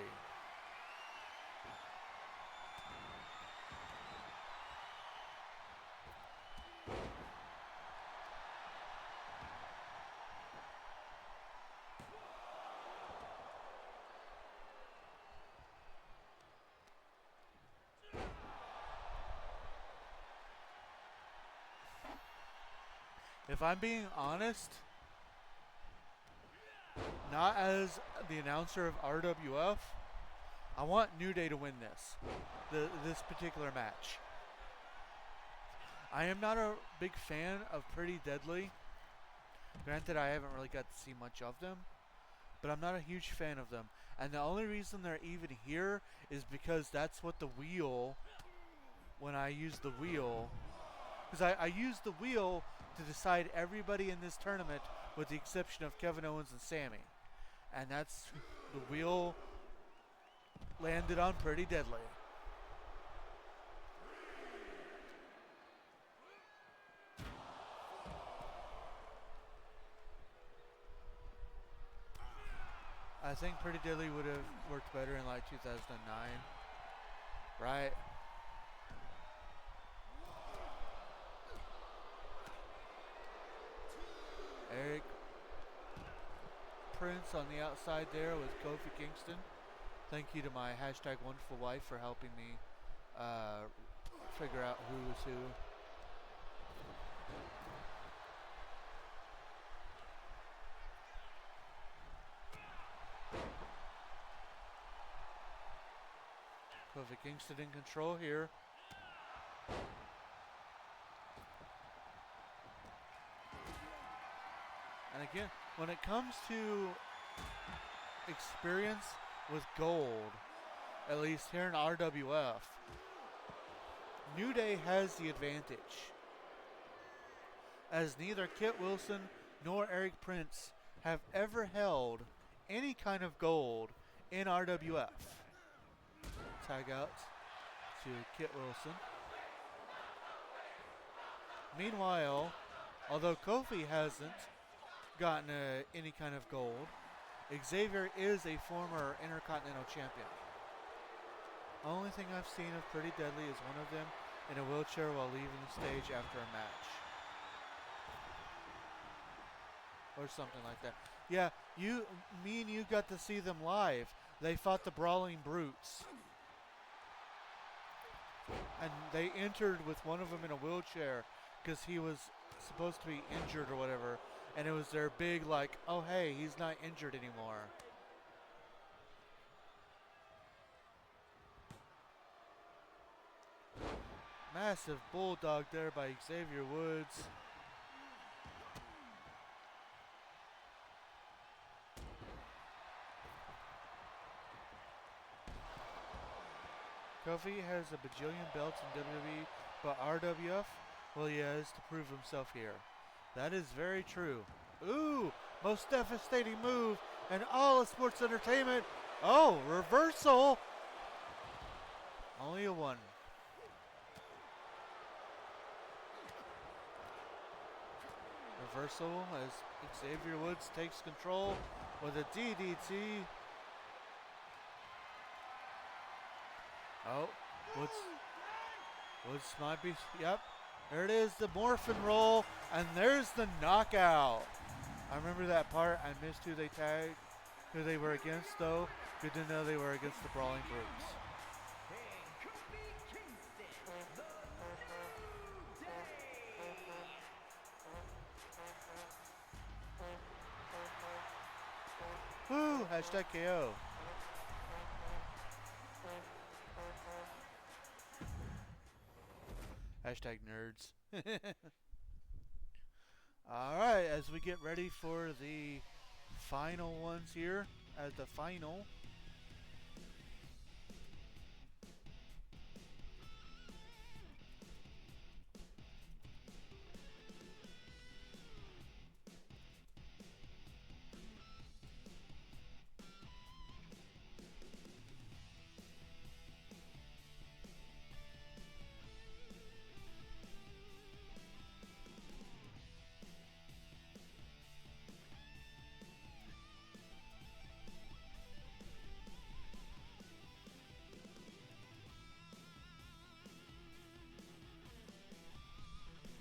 If I'm being honest, not as the announcer of RWF, I want New Day to win this particular match. I am not a big fan of Pretty Deadly. Granted, I haven't really got to see much of them, but I'm not a huge fan of them. And the only reason they're even here is because that's what the wheel, when I use the wheel, because I use the wheel to decide everybody in this tournament with the exception of Kevin Owens and Sami. And that's, the wheel landed on Pretty Deadly. I think Pretty Deadly would have worked better in like 2009. Right? Eric Prince on the outside there with Kofi Kingston. Thank you to my hashtag wonderful wife for helping me figure out who was who. Kofi Kingston in control here. And again, when it comes to experience with gold, at least here in RWF, New Day has the advantage, as neither Kit Wilson nor Eric Prince have ever held any kind of gold in RWF. Tag out to Kit Wilson. Meanwhile, although Kofi hasn't gotten any kind of gold, Xavier is a former Intercontinental Champion. Only thing I've seen of Pretty Deadly is one of them in a wheelchair while leaving the stage after a match. Or something like that. Yeah, me and you got to see them live. They fought the Brawling Brutes. And they entered with one of them in a wheelchair because he was supposed to be injured or whatever. And it was their big like, oh hey, he's not injured anymore. Massive bulldog there by Xavier Woods. Kofi has a bajillion belts in WWE, but RWF, well, he has to prove himself here. That is very true. Ooh, most devastating move in all of sports entertainment. Oh, reversal. Only a one. Reversal as Xavier Woods takes control with a DDT. Oh, Woods might be, yep. There it is, the Morphin roll, and there's the knockout. I remember that part. I missed who they tagged, who they were against, though. Good to know they were against the Brawling Brutes. Woo! Hashtag KO. Hashtag nerds. Alright, as we get ready for the final ones here, as the final.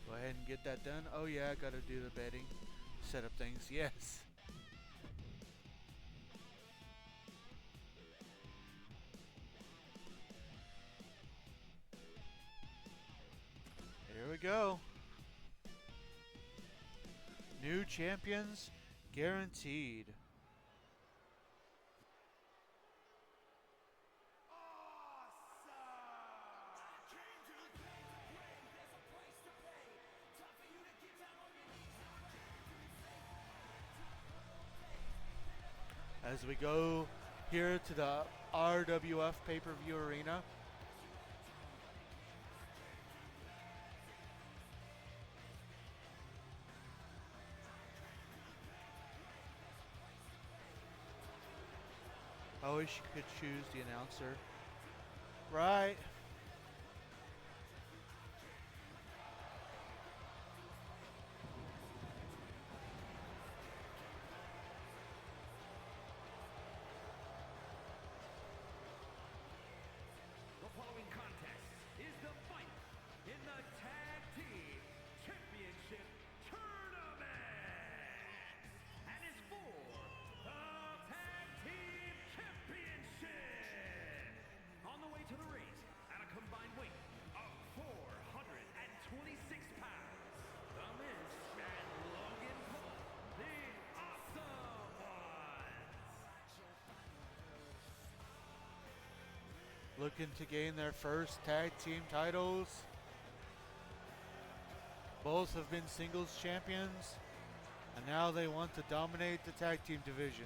Go ahead and get that done. Oh yeah, I gotta do the betting. Set up things, yes. Here we go. New champions guaranteed. As we go here to the RWF pay-per-view arena. I wish you could choose the announcer. Right. The following contest is the fight in the Tag Team Championship Tournament and is for the Tag Team Championship. looking to gain their first tag team titles. Both have been singles champions, and now they want to dominate the tag team division.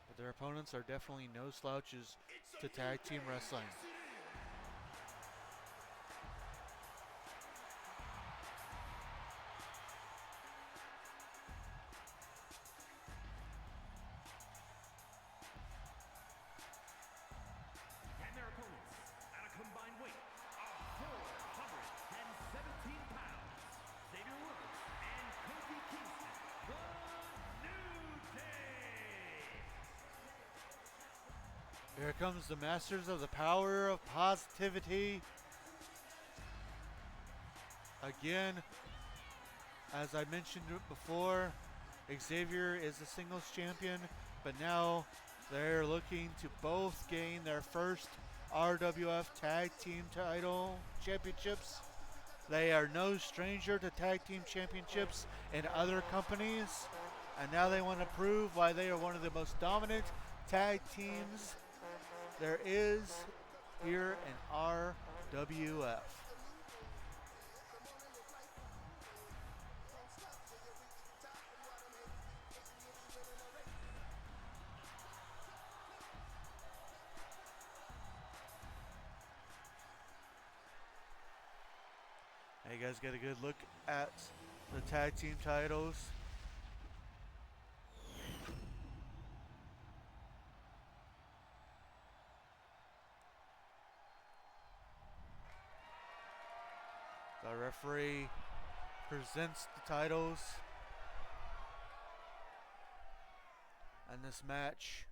But their opponents are definitely no slouches to tag team wrestling. And their opponents, at a combined weight of 417 pounds, Xavier Woods and Kofi Kingston, the New Day. Here comes the masters of the power of positivity. Again, as I mentioned before, Xavier is the singles champion, but now they're looking to both gain their first RWF Tag Team title championships. They are no stranger to tag team championships in other companies, and now they want to prove why they are one of the most dominant tag teams there is here in RWF. Hey, you guys get a good look at the tag team titles. The referee presents the titles, and this match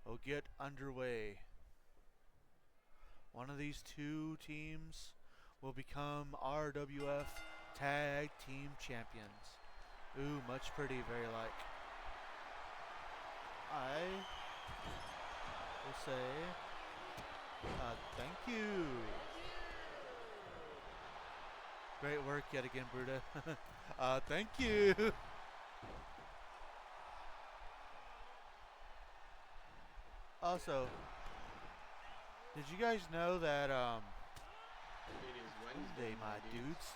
will get underway. One of these two teams will become RWF Tag Team Champions. Ooh, much pretty, very like. I will say, thank you. Great work yet again, Bruda. Thank you. Also, did you guys know that, It is Wednesday, my dudes?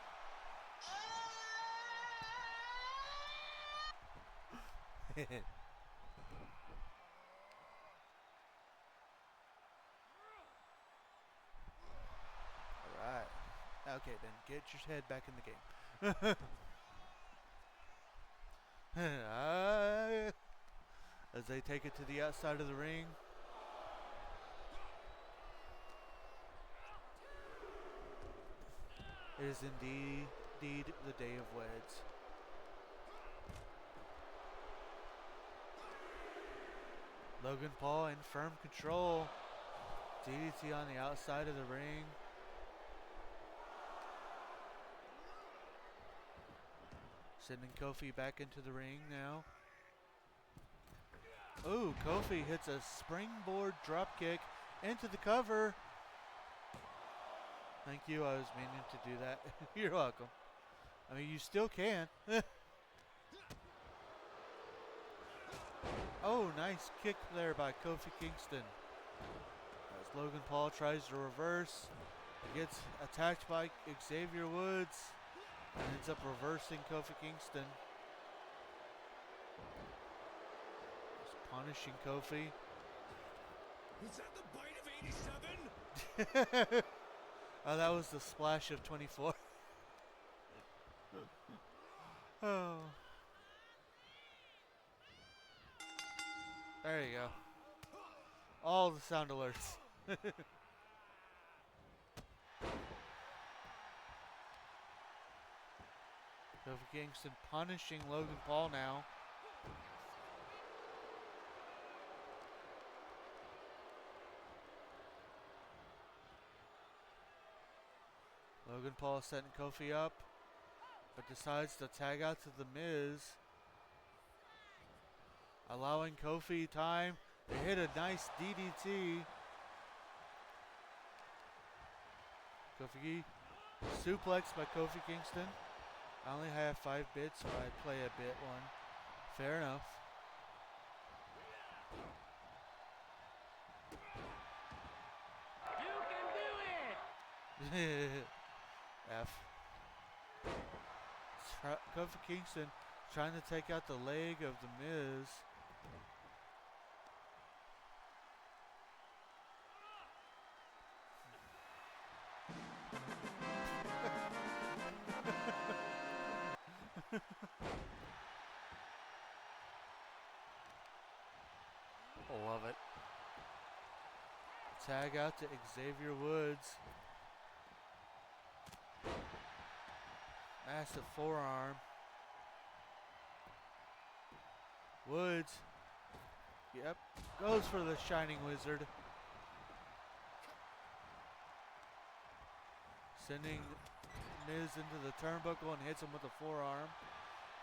Alright. Okay, then get your head back in the game. As they take it to the outside of the ring. It is indeed the day of weds. Logan Paul in firm control. DDT on the outside of the ring. Sending Kofi back into the ring now. Ooh, Kofi hits a springboard dropkick into the cover. Thank you, I was meaning to do that. You're welcome. I mean, you still can. Oh, nice kick there by Kofi Kingston. As Logan Paul tries to reverse, he gets attacked by Xavier Woods and ends up reversing Kofi Kingston. Just punishing Kofi. Was that the bite of 87? Oh, that was the splash of 24. Oh. There you go. All the sound alerts. Kofi Kingston punishing Logan Paul now. Logan Paul setting Kofi up, but decides to tag out to The Miz, allowing Kofi time to hit a nice DDT. Kofi suplex by Kofi Kingston. I only have 5 bits, so I play a bit one. Fair enough. You can do it! F. Kofi Kingston trying to take out the leg of the Miz. Love it. Tag out to Xavier Woods. Massive forearm. Woods. Yep. Goes for the Shining Wizard. Sending Miz into the turnbuckle and hits him with a forearm.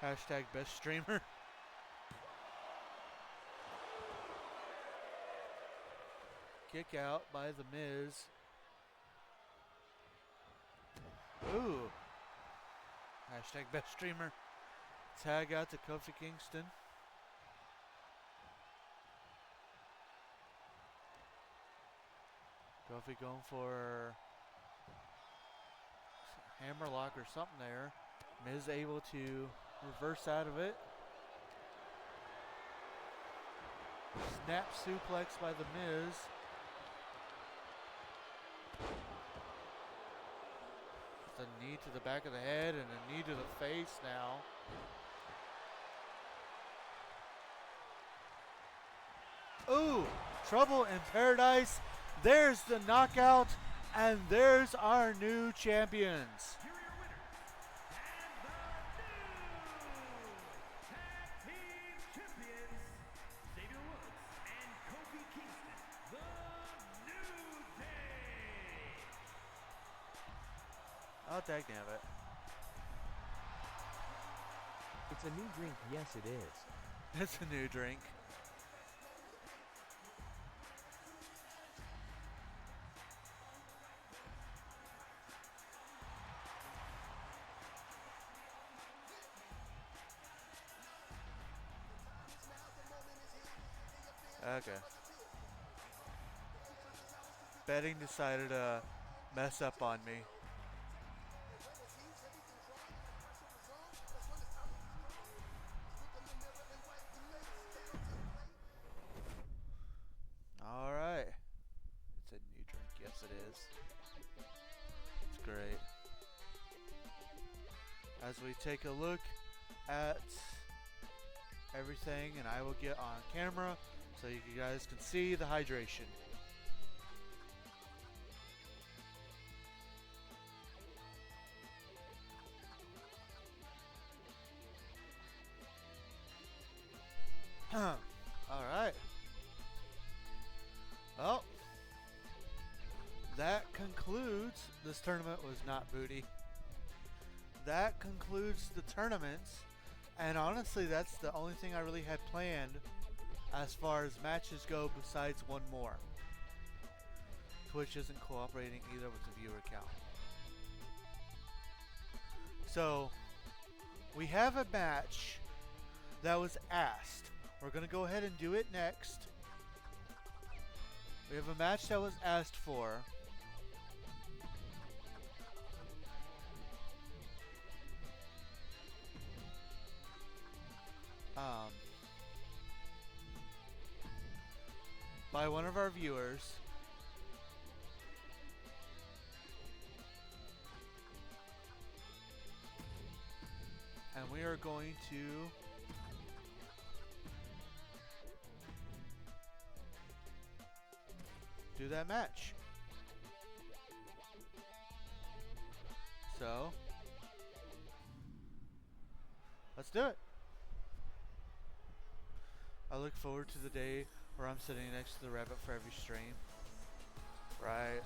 Hashtag best streamer. Kick out by the Miz. Ooh. Hashtag best streamer. Tag out to Kofi Kingston. Kofi going for hammerlock or something there. Miz able to reverse out of it. Snap suplex by the Miz. A knee to the back of the head and a knee to the face now. Ooh, trouble in paradise. There's the knockout, and there's our new champions. Here are your winners, and the new tag team champions, Xavier Woods and Kofi Kingston, the New Day. Oh, dagnabbit. It's a new drink, yes it is. It's a new drink. Okay. Betting decided to mess up on me. All right. It's a new drink. Yes, it is. It's great. As we take a look at everything, and I will get on camera so you guys can see the hydration. All right. Well, that concludes. This tournament was not booty. That concludes the tournaments. And honestly, that's the only thing I really had planned as far as matches go besides one more. Twitch isn't cooperating either with the viewer count. So, we have a match that was asked. We're going to go ahead and do it next. We have a match that was asked for. By one of our viewers. And we are going to do that match. So, let's do it. I look forward to the day where I'm sitting next to the rabbit for every stream. Right.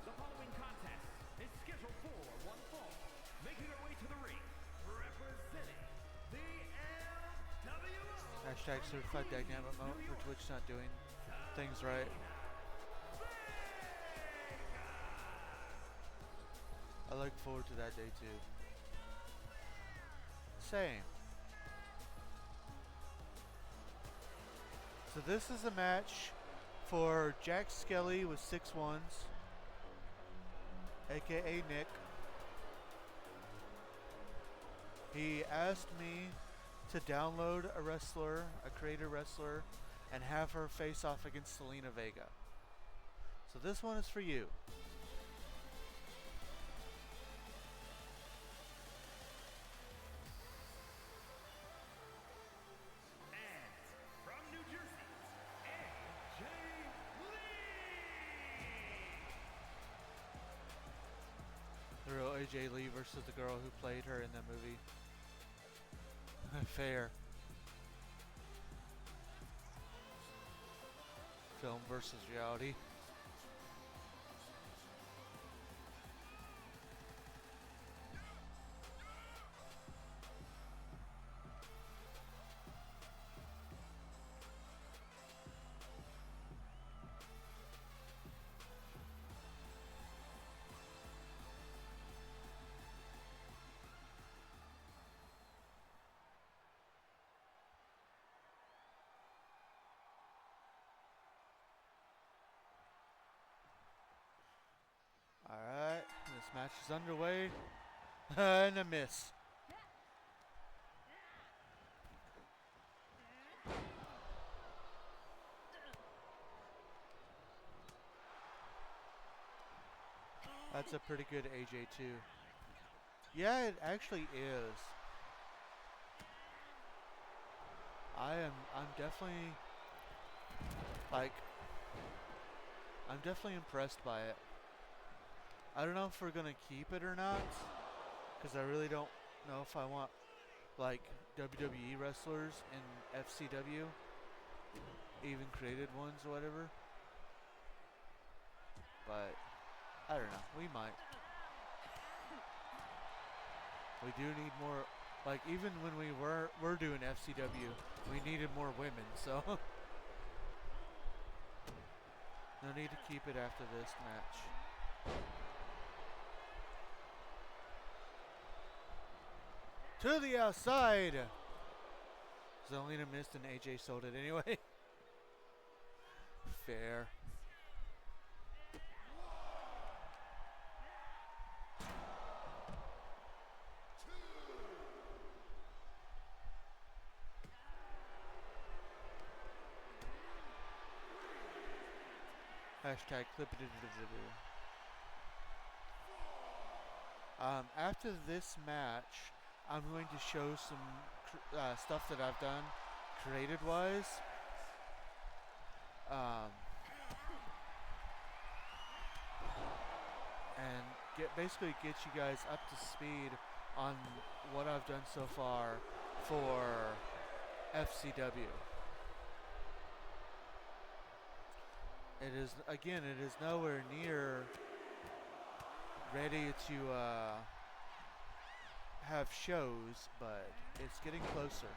The following contest is scheduled for one fall. Making her way to the ring, representing the LWO. Hashtag certified dagnabbit mode for Twitch not doing things right. look forward to that day too. Same. So this is a match for Jack Skelly with 6 ones, aka Nick. He asked me to download a wrestler, a creator wrestler, and have her face off against Selena Vega. So this one is for you. And from New Jersey, AJ Lee. The real AJ Lee versus the girl who played her in that movie. Fair. Film versus reality. Alright, this match is underway. And a miss. That's a pretty good AJ too. Yeah, it actually is. I'm definitely I'm definitely impressed by it. I don't know if we're gonna keep it or not, because I really don't know if I want like WWE wrestlers in FCW, even created ones or whatever. But I don't know, we might. We do need more, like even when we were doing FCW, we needed more women, so no need to keep it after this match. To the outside! Zelina missed and AJ sold it anyway. Fair. Hashtag clip it. After this match, I'm going to show some stuff that I've done created wise. And basically get you guys up to speed on what I've done so far for FCW. It is nowhere near ready to have shows, but it's getting closer.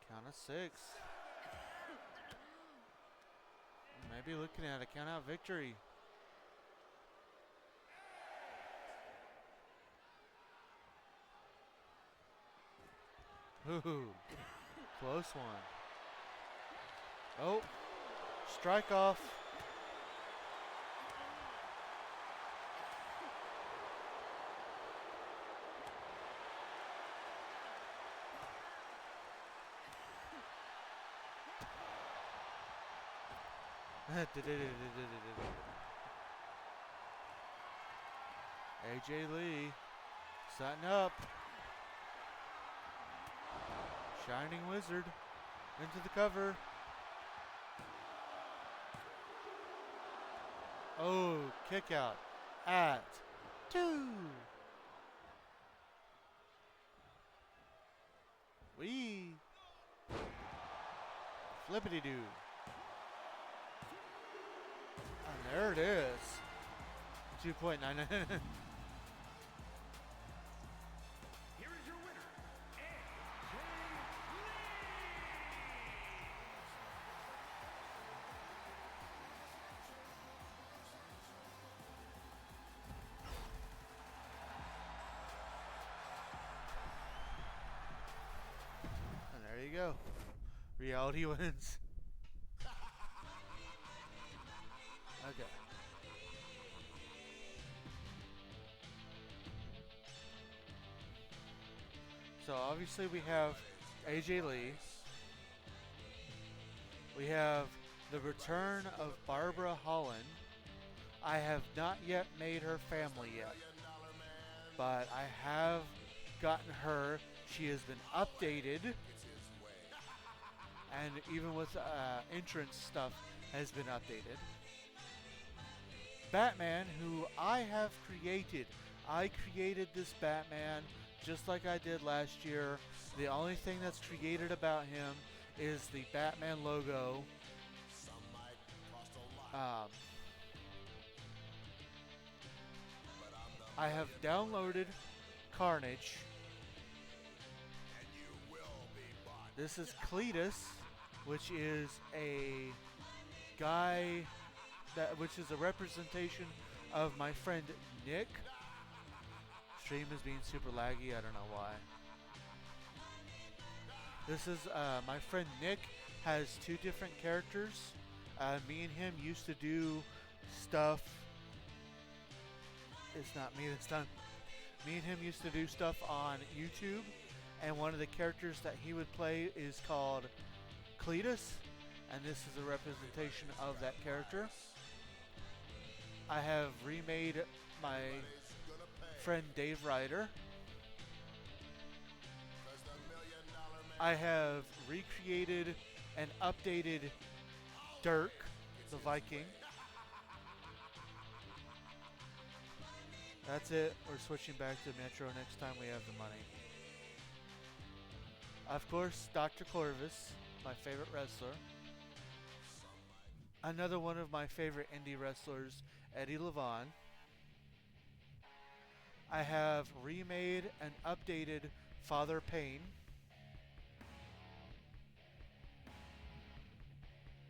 Count of 6. Maybe looking at a count out victory. Ooh, close one. Oh, strike off. AJ Lee setting up. Shining Wizard into the cover. Oh, kick out at 2. Wee. Flippity doo. And there it is. 2.99. Here is your winner, AJ Lee. And there you go. Reality wins. Okay. So obviously we have AJ Lee. We have the return of Barbara Holland. I have not yet made her family yet, but I have gotten her. She has been updated, and even with entrance stuff has been updated. Batman, who I have created. I created this Batman just like I did last year. The only thing that's created about him is the Batman logo. I have downloaded Carnage. This is Cletus, which is a guy which is a representation of my friend Nick. Stream is being super laggy, I don't know why. This is my friend Nick has 2 different characters. Me and him used to do stuff. It's not me this time. Me and him used to do stuff on YouTube, and one of the characters that he would play is called Cletus, and this is a representation of that character. I have remade my friend Dave Ryder. I have recreated and updated Dirk, the Viking. That's it. We're switching back to Metro next time we have the money. Of course, Dr. Corvus, my favorite wrestler. Another one of my favorite indie wrestlers, Eddie Levon. I have remade and updated Father Payne.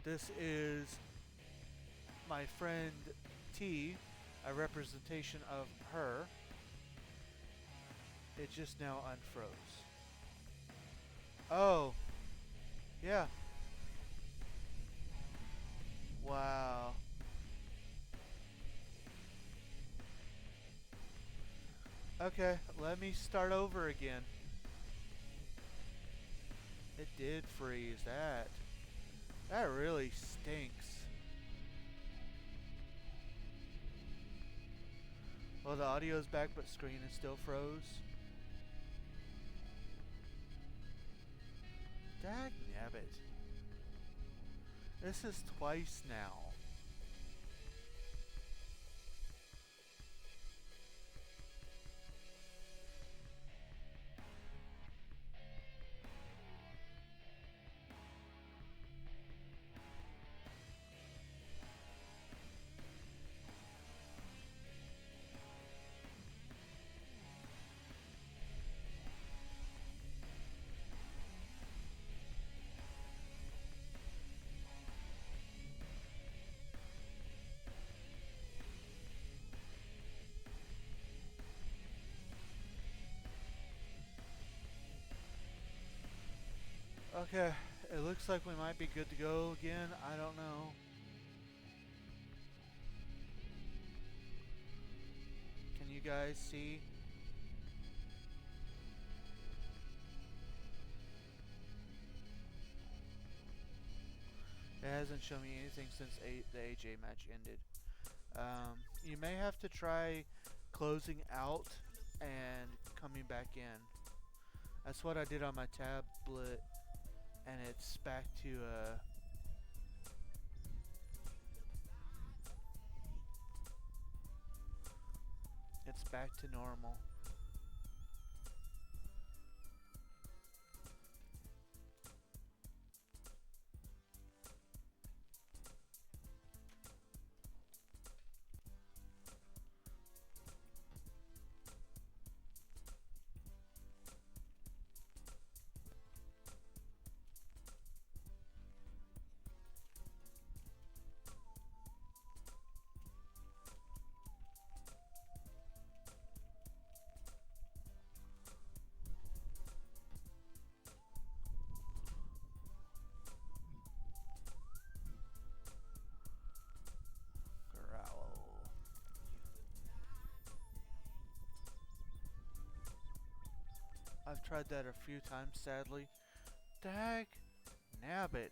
This is my friend T, a representation of her. It just now unfroze. Oh, yeah. Wow. Okay, let me start over again. It did freeze. That really stinks. Well, the audio's back, but screen is still froze. Dagnabbit. This is twice now. Okay, it looks like we might be good to go again. I don't know. Can you guys see? It hasn't shown me anything since the AJ match ended. You may have to try closing out and coming back in. That's what I did on my tablet, and it's back to normal. Growl. I've tried that a few times, sadly. Dag nabbit.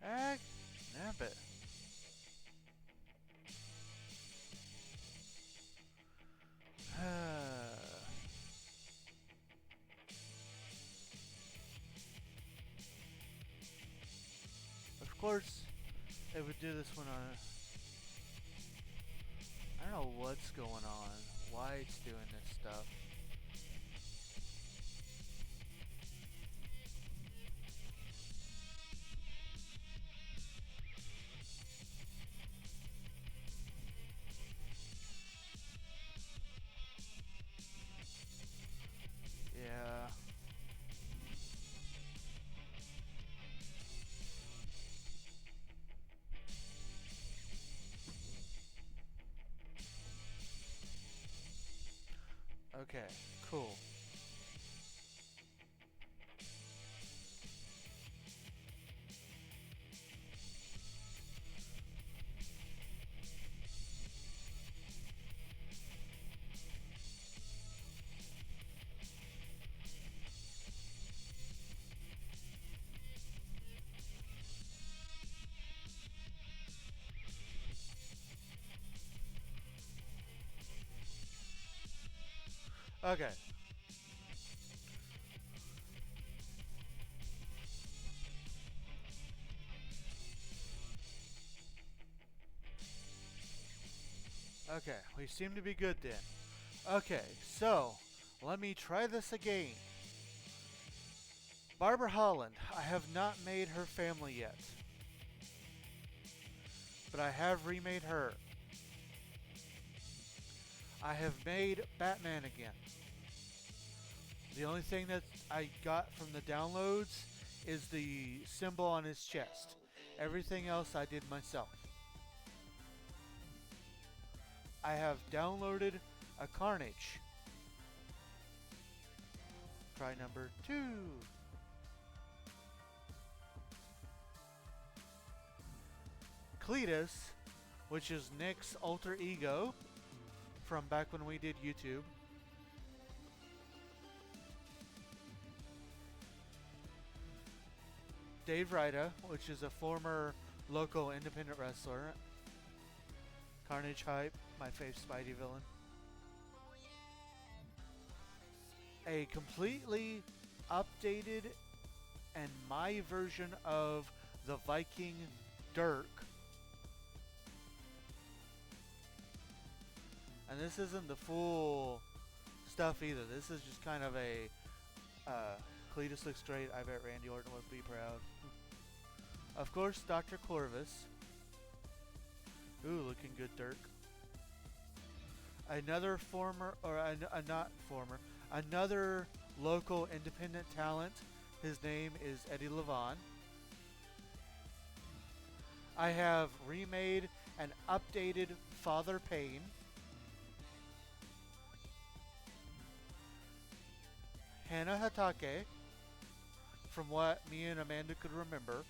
Dag nabbit. Of course, they would do this one on. I don't know what's going on. Why it's doing this stuff. Yeah. Okay, cool. Okay. Okay, we seem to be good then. Okay, so let me try this again. Barbara Holland, I have not made her family yet, but I have remade her. I have made Batman again. The only thing that I got from the downloads is the symbol on his chest. Everything else I did myself. I have downloaded a Carnage. Try number 2. Cletus, which is Nick's alter ego from back when we did YouTube. Dave Rida, which is a former local independent wrestler. Carnage Hype, my fave Spidey villain. A completely updated and my version of the Viking Dirk. And this isn't the full stuff either. This is just kind of a Cletus looks great. I bet Randy Orton would be proud. Of course, Dr. Corvus. Ooh, looking good, Dirk. Another former, or not former, another local independent talent. His name is Eddie Levon. I have remade and updated Father Payne. Hannah Hatake, from what me and Amanda could remember.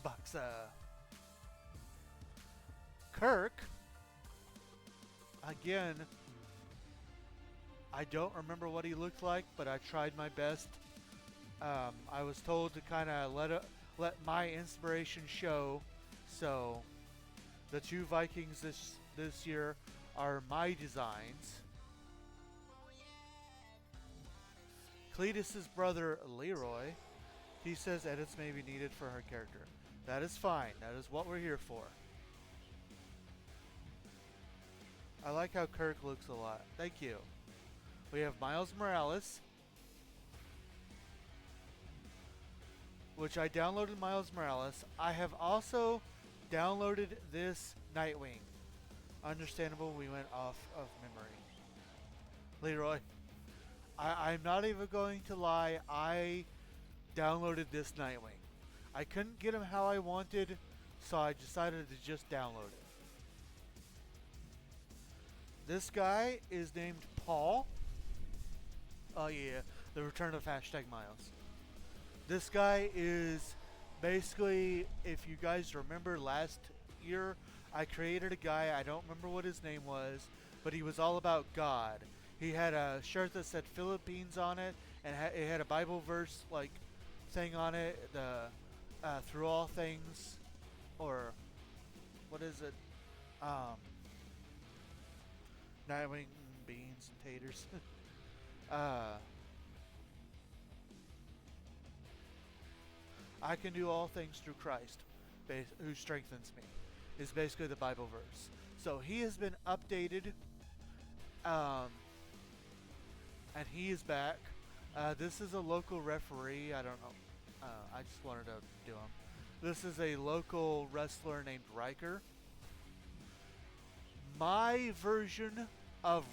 Buxa. Kirk. Again, I don't remember what he looked like, but I tried my best. I was told to kind of let my inspiration show. So, the two Vikings this year are my designs. Cletus's brother Leroy, he says edits may be needed for her character. That is fine. That is what we're here for. I like how Kirk looks a lot. Thank you. We have Miles Morales, which I downloaded Miles Morales. I have also downloaded this Nightwing. Understandable, we went off of memory. Leroy, I'm not even going to lie. I downloaded this Nightwing. I couldn't get him how I wanted, so I decided to just download it. This guy is named Paul. Oh yeah, the return of #Miles. This guy is basically, if you guys remember last year, I created a guy, I don't remember what his name was, but he was all about God. He had a shirt that said Philippines on it, and it had a Bible verse like thing on it, the through all things, or what is it? Nightwing, beans, and taters. I can do all things through Christ, who strengthens me, is basically the Bible verse. So he has been updated, and he is back. This is a local referee. I don't know. I just wanted to do him. This is a local wrestler named Riker. My version of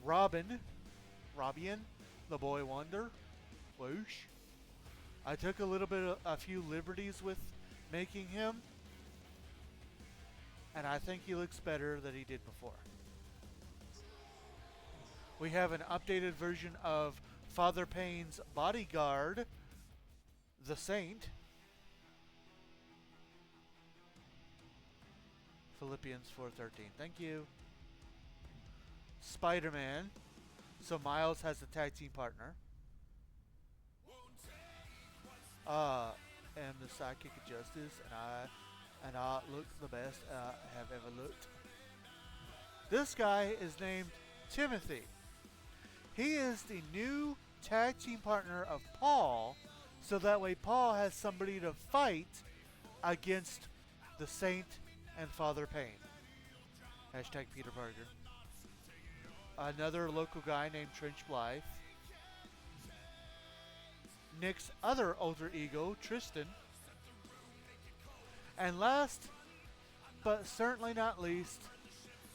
Robian, the Boy Wonder, whoosh. I took a few liberties with making him, and I think he looks better than he did before. We have an updated version of Father Payne's bodyguard, the Saint. Philippians 4:13. Thank you. Spider-Man. So Miles has a tag team partner. And the sidekick of justice, and I look the best I have ever looked. This guy is named Timothy. He is the new tag team partner of Paul, so that way Paul has somebody to fight against the Saint and Father Payne. #Peter Parker. Another local guy named Trench Blythe. Nick's other alter ego, Tristan. And last, but certainly not least,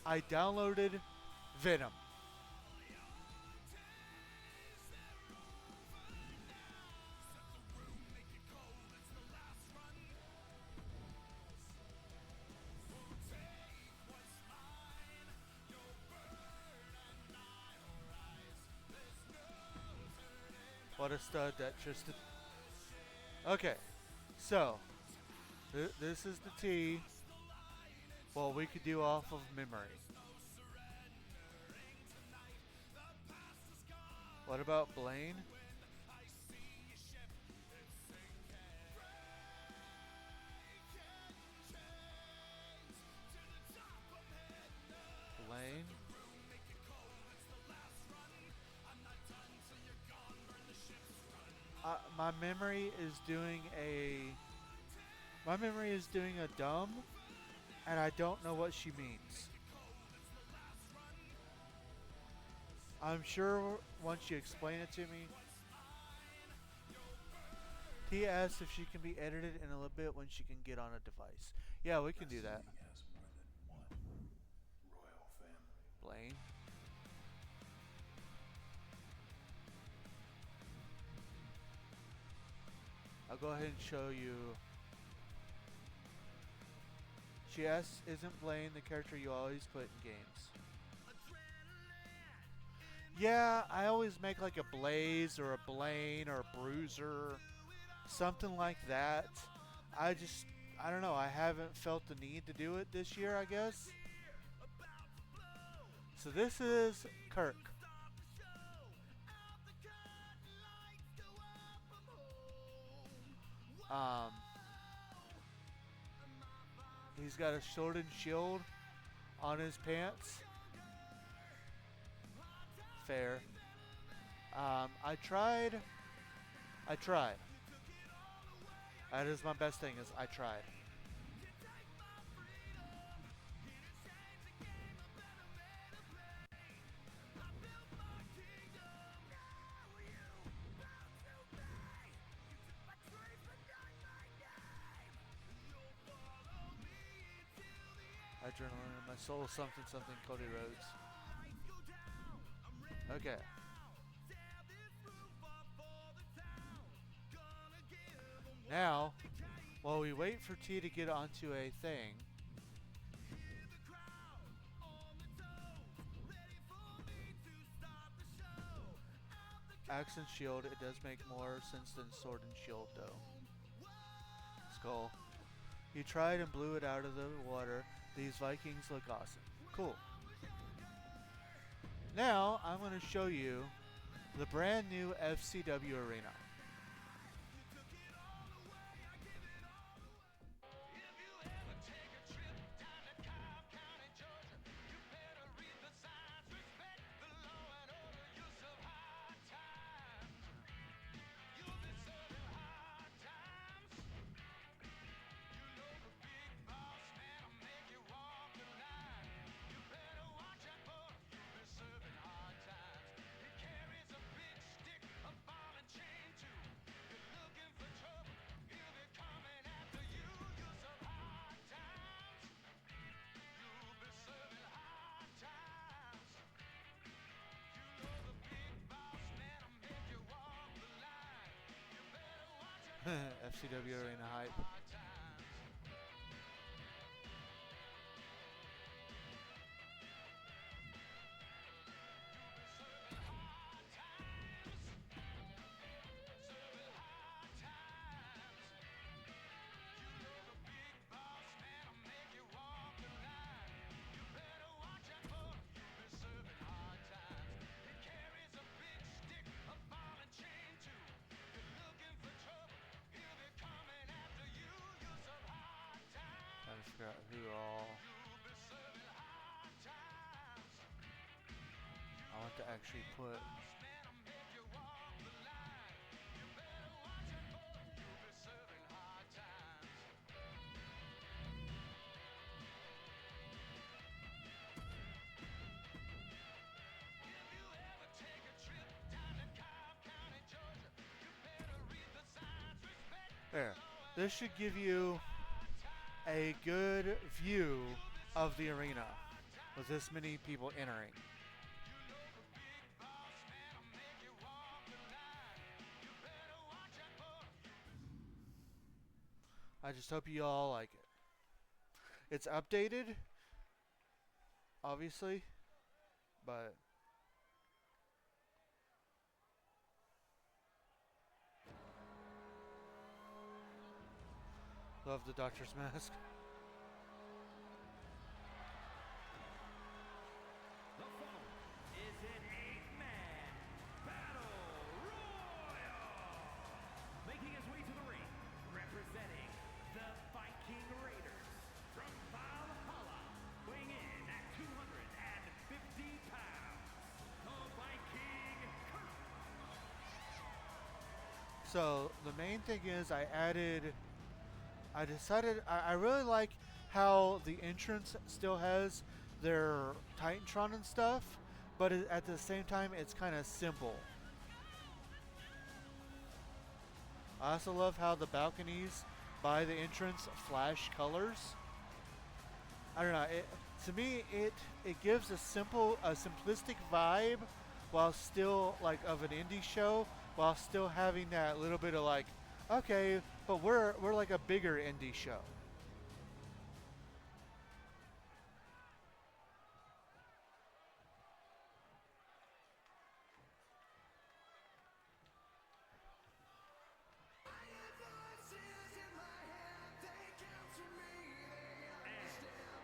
I downloaded Venom. What a stud that Tristan. Okay, so this is the T. Well, we could do off of memory. What about Blaine? Blaine. My memory is doing a dumb, and I don't know what she means. I'm sure once you explain it to me. T asks if she can be edited in a little bit when she can get on a device. Yeah, we can do that. Wrestling has more than one royal family. Blaine. I'll go ahead and show you. She asks, isn't Blaine the character you always put in games? Yeah, I always make like a Blaze or a Blaine or a Bruiser. Something like that. I don't know. I haven't felt the need to do it this year, I guess. So this is Kirk. He's got a sword and shield on his pants. Fair. I tried. That is my best thing, is I tried. Adrenaline in my soul, something, something, Cody Rhodes. Okay. Now, while we wait for T to get onto a thing, Axe and Shield, it does make more sense than Sword and Shield though. Skull. You tried and blew it out of the water. These Vikings look awesome. Cool. Now, I'm going to show you the brand new FCW arena. FCW arena hype. Trying to figure out who all I want to actually put. There. This should give you a good view of the arena with this many people entering. I just hope you all like it. It's updated, obviously, but love the doctor's mask. The following is an 8-man battle royal. Making his way to the ring, representing the Viking Raiders from Valhalla, weighing in at 250 pounds, the Viking Kurt. So the main thing is I decided I really like how the entrance still has their Titantron and stuff, but at the same time, it's kind of simple. I also love how the balconies by the entrance flash colors. I don't know. To me, it gives a simplistic vibe, while still like of an indie show, while still having that little bit of like, okay, but we're like a bigger indie show.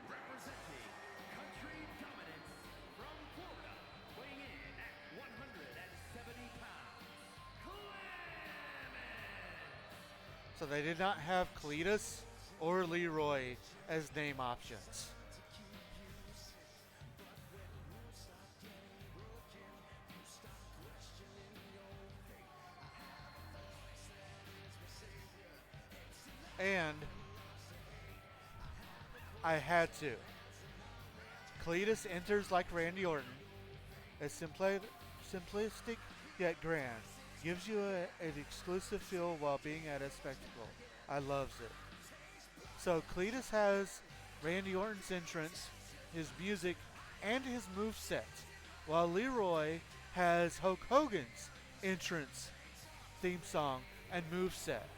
Representing Country Dominance from Florida, weighing in at 170 pounds, Clemens! So they did not have Cletus or Leroy as name options. And I had to. Cletus enters like Randy Orton. It's simplistic yet grand. Gives you an exclusive feel while being at a spectacle. I loves it. So Cletus has Randy Orton's entrance, his music, and his moveset, while Leroy has Hulk Hogan's entrance, theme song, and moveset.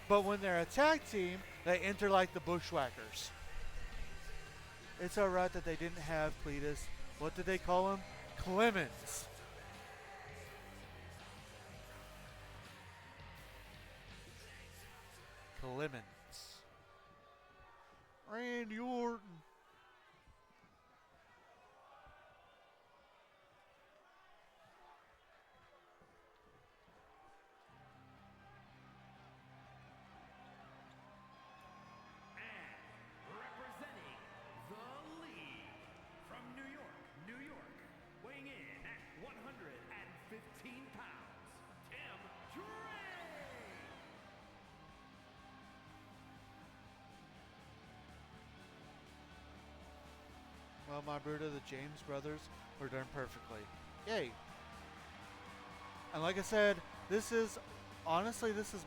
But when they're a tag team, they enter like the Bushwhackers. It's alright that they didn't have Cletus. What did they call him? Clemens. Clemens. Randy Orton. Representing the League from New York, New York, weighing in at 115 pounds, Tim Drake! Well, my Bruto, the James brothers were done perfectly. Yay. And like I said, this is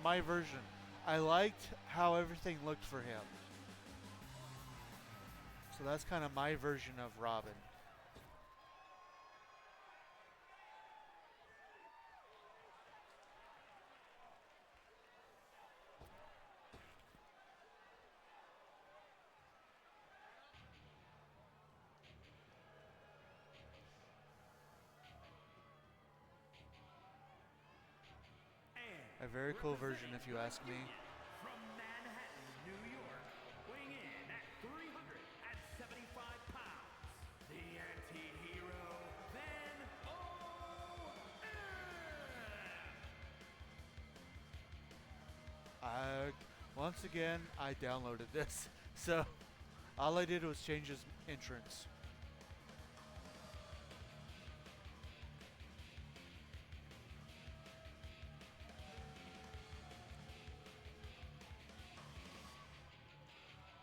my version. I liked how everything looked for him. So that's kind of my version of Robin. A very cool version, if you ask me. From Manhattan, New York, weighing in at 375 pounds, the anti-hero, Ben O.M. Once again, I downloaded this. So all I did was change his entrance.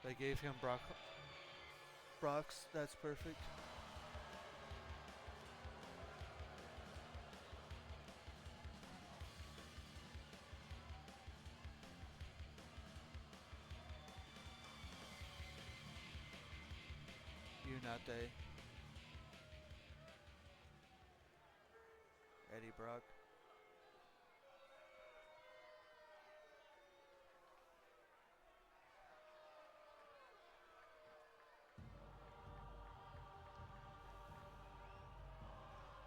They gave him Brock's. That's perfect. Unate. Eddie Brock.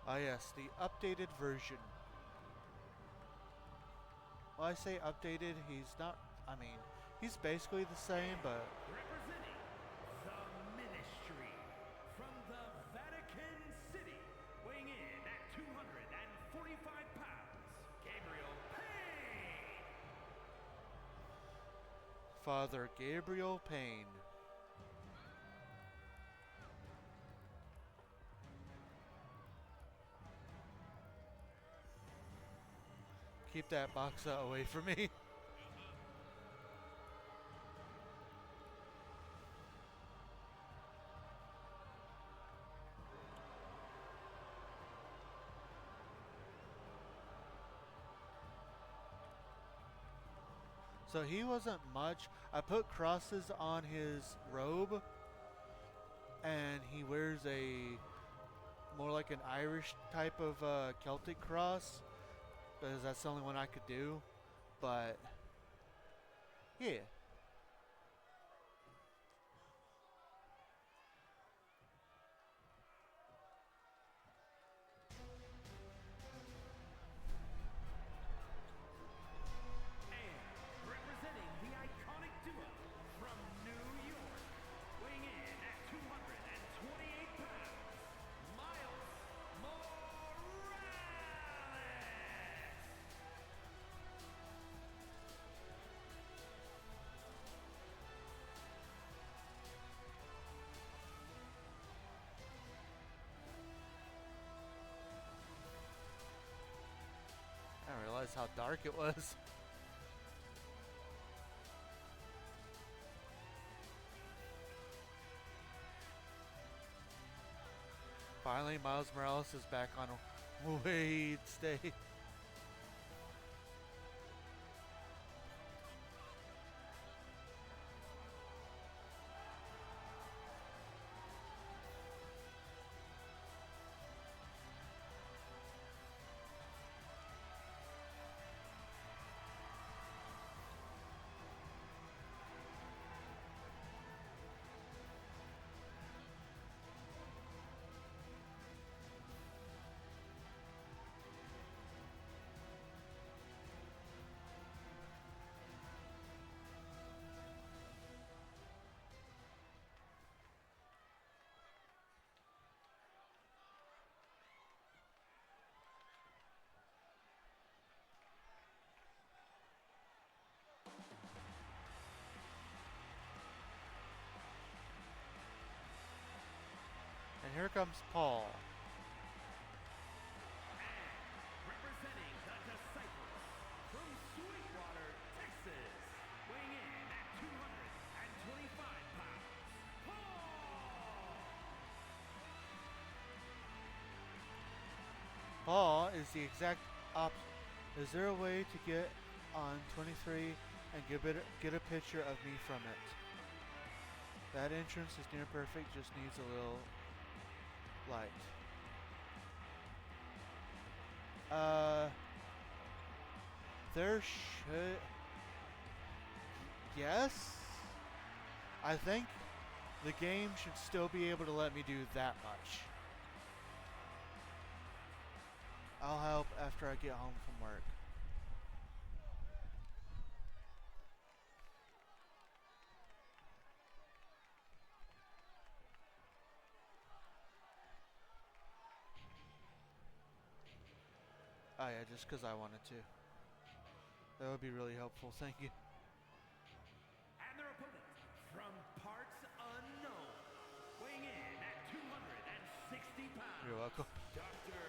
Ah yes, the updated version. Well, I say updated, he's basically the same, but Representing the Ministry from the Vatican City, weighing in at 245 pounds, Gabriel Payne. Father Gabriel Payne. Keep that box away from me. So he wasn't much. I put crosses on his robe, and he wears a more like an Irish type of Celtic cross, because that's the only one I could do. But yeah. And representing the iconic duo from New York, weighing in at 228 pounds, Miles Morales. I didn't realize how dark it was. Finally, Miles Morales is back on Wade State. And here comes Paul. Representing the Disciples from Sweetwater, Texas, weighing in at 225 pounds, Paul. Paul is the exact opposite. Is there a way to get on 23 and get a picture of me from it? That entrance is near perfect, just needs a little light. There should... Yes? I think the game should still be able to let me do that much. I'll help after I get home from work. Oh yeah, just because I wanted to. That would be really helpful, thank you. And their opponent from parts unknown, weighing in at 260 pounds. You're welcome. Dr.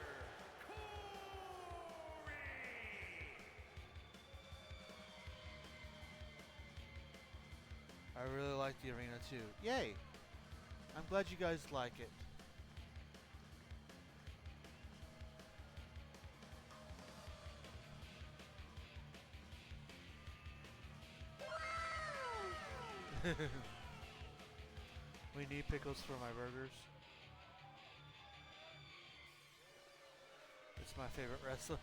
Corey. I really like the arena too. Yay! I'm glad you guys like it. We need pickles for my burgers. It's my favorite wrestler.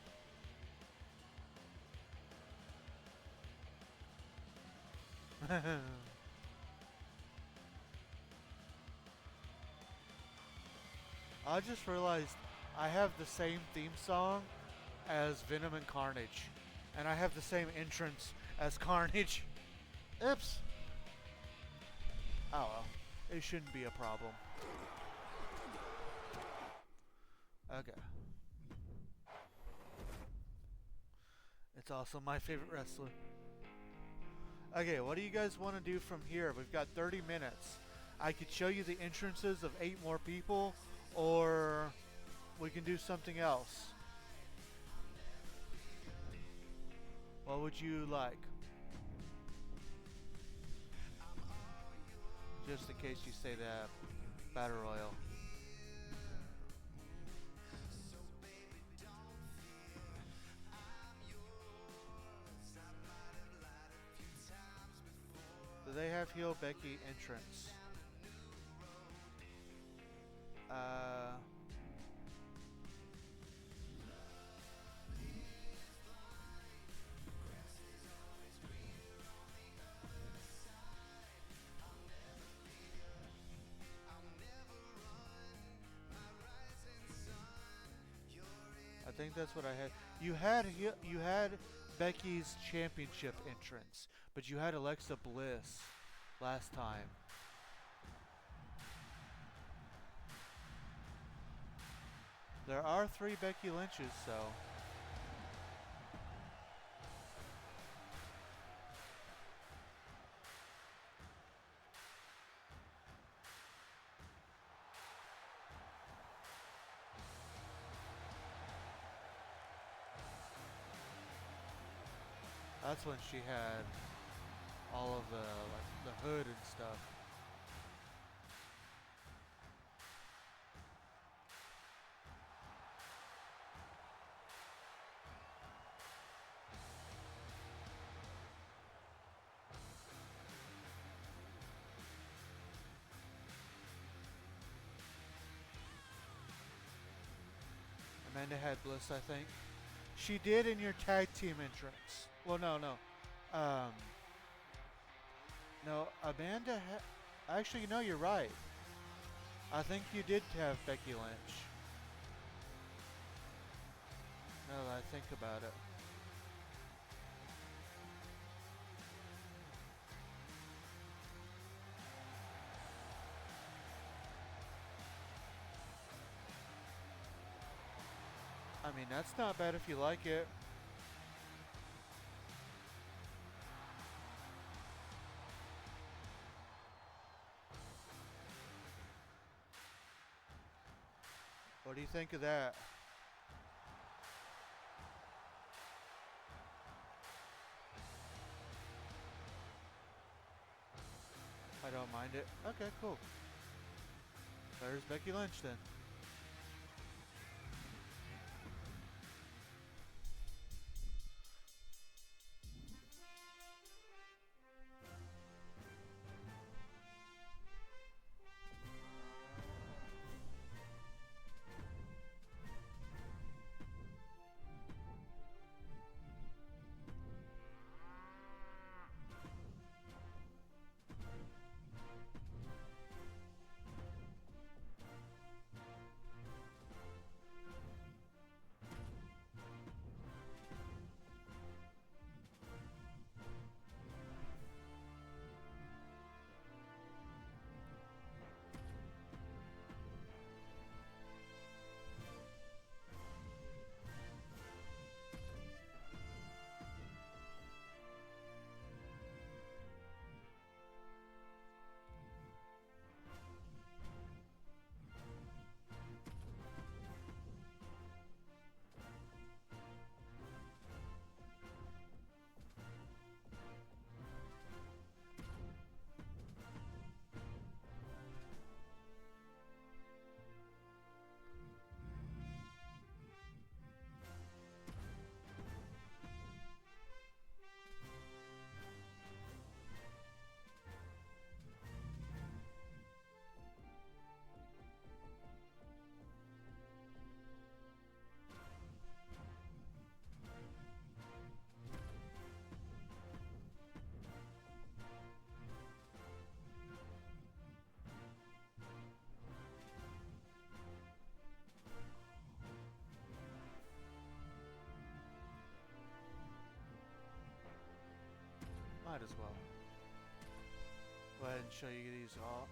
I just realized I have the same theme song as Venom and Carnage. And I have the same entrance as Carnage. Oops. Oh well. It shouldn't be a problem. Okay. It's also my favorite wrestler. Okay, what do you guys want to do from here? We've got 30 minutes. I could show you the entrances of 8 more people, or we can do something else. What would you like? Just in case you say that Battle Royal. they have heel Becky entrance. I think that's what I had. You had Becky's championship entrance, but you had Alexa Bliss last time. There are 3 Becky Lynches, so. That's when she had all of the hood and stuff. Amanda had Bliss, I think. She did in your tag team entrance. Well, no. No, Amanda actually, no, you're right. I think you did have Becky Lynch. Now that I think about it. I mean, that's not bad if you like it. What do you think of that? I don't mind it. Okay, cool. There's Becky Lynch then. Might as well. Go ahead and show you these all.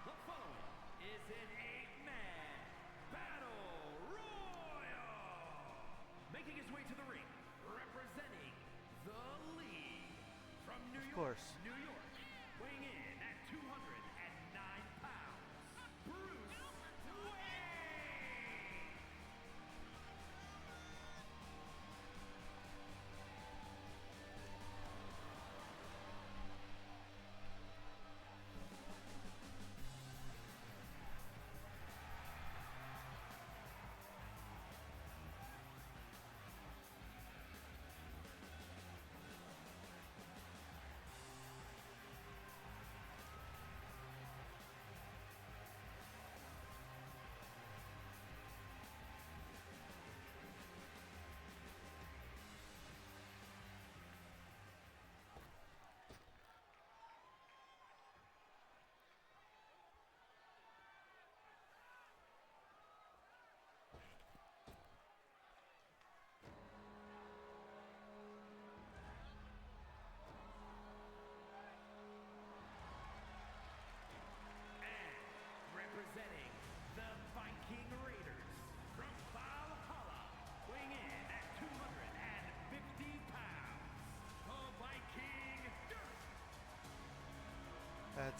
The following is an 8-man battle royal. Making his way to the ring, representing the League from New York, New York, weighing in at 209 pounds, Bruce Wayne.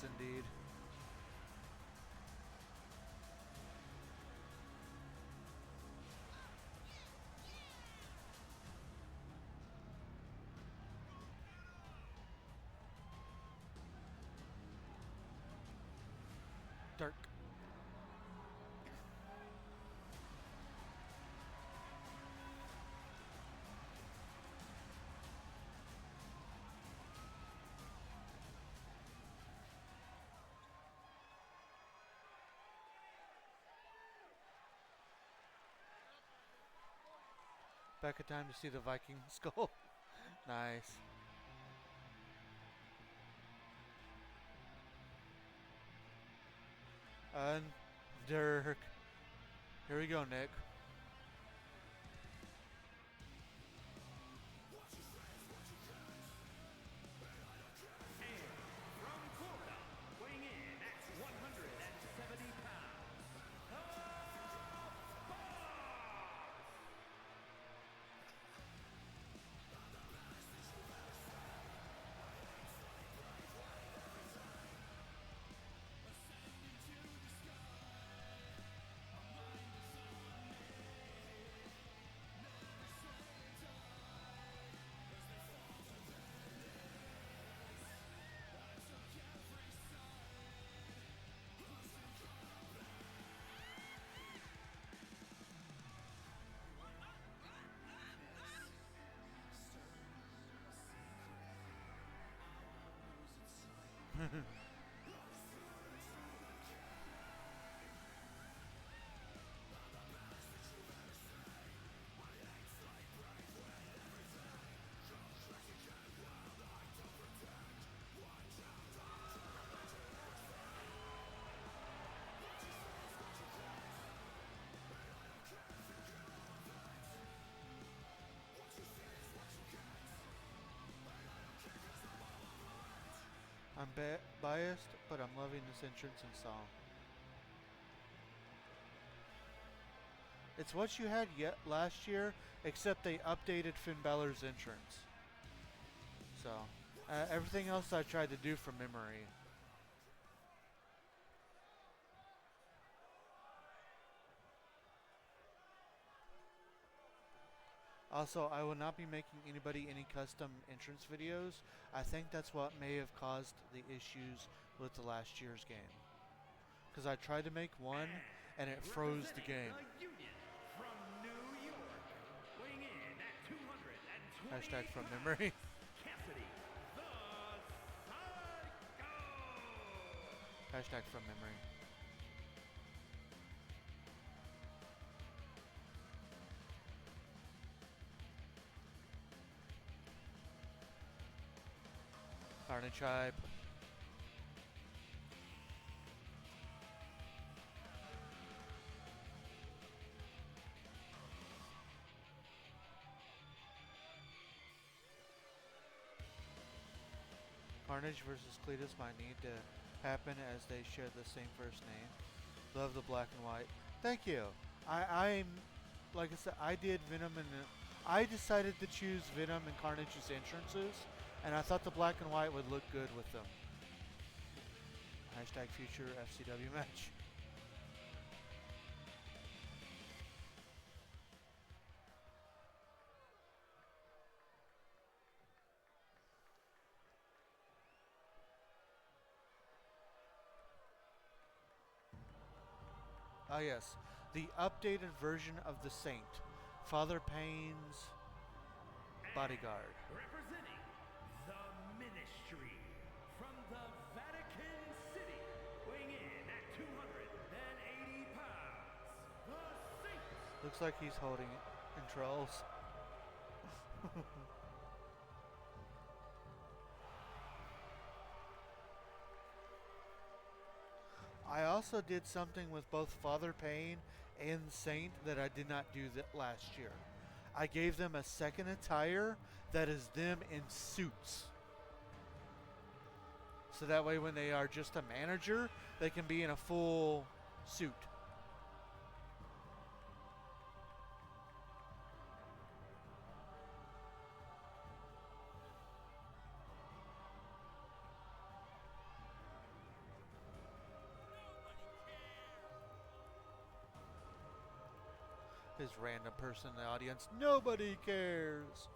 Yes, indeed. Dark. Back in time to see the Viking skull. Nice. And Dirk. Here we go, Nick. From Florida, weighing in at 170 pounds, the I'm biased, but I'm loving this entrance and song. It's what you had yet last year, except they updated Finn Balor's entrance. So, everything else I tried to do from memory. Also, I will not be making anybody any custom entrance videos. I think that's what may have caused the issues with the last year's game. Because I tried to make one, and it froze the game. The Union from New York, weighing in at 220 Hashtag from memory. Cassidy, the Psycho. Hashtag from memory. Carnage hype. Carnage versus Cletus might need to happen as they share the same first name. Love the black and white. Thank you. I'm like I said, I did Venom and I decided to choose Venom and Carnage's entrances, and I thought the black and white would look good with them. Hashtag future FCW match. Ah yes, the updated version of the Saint, Father Payne's bodyguard. Representing the Ministry from the Vatican City, weighing in at 280 pounds, the Saint. Looks like he's holding controls. I also did something with both Father Payne and Saint that I did not do that last year. I gave them a second attire that is them in suits. So that way when they are just a manager, they can be in a full suit. This random person in the audience. Nobody cares.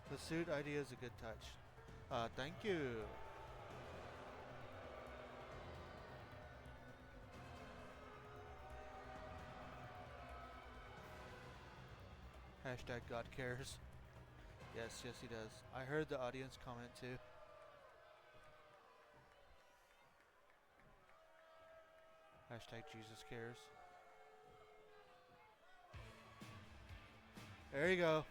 The suit idea is a good touch. Thank you. Hashtag God cares. Yes, yes he does. I heard the audience comment too. Hashtag Jesus cares. There you go.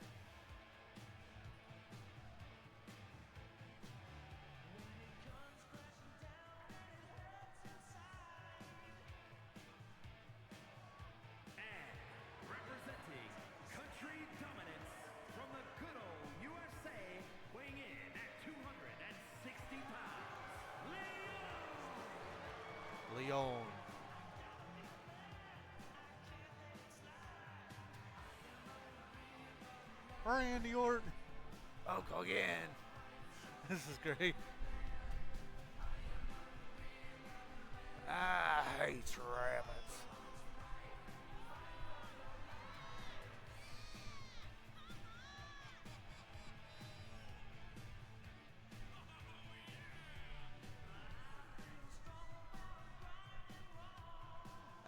Representing country dominance from the good old USA, weighing in at 260 pounds, Leon. Randy Orton. Hulk Hogan. This is great. I hate rabbits.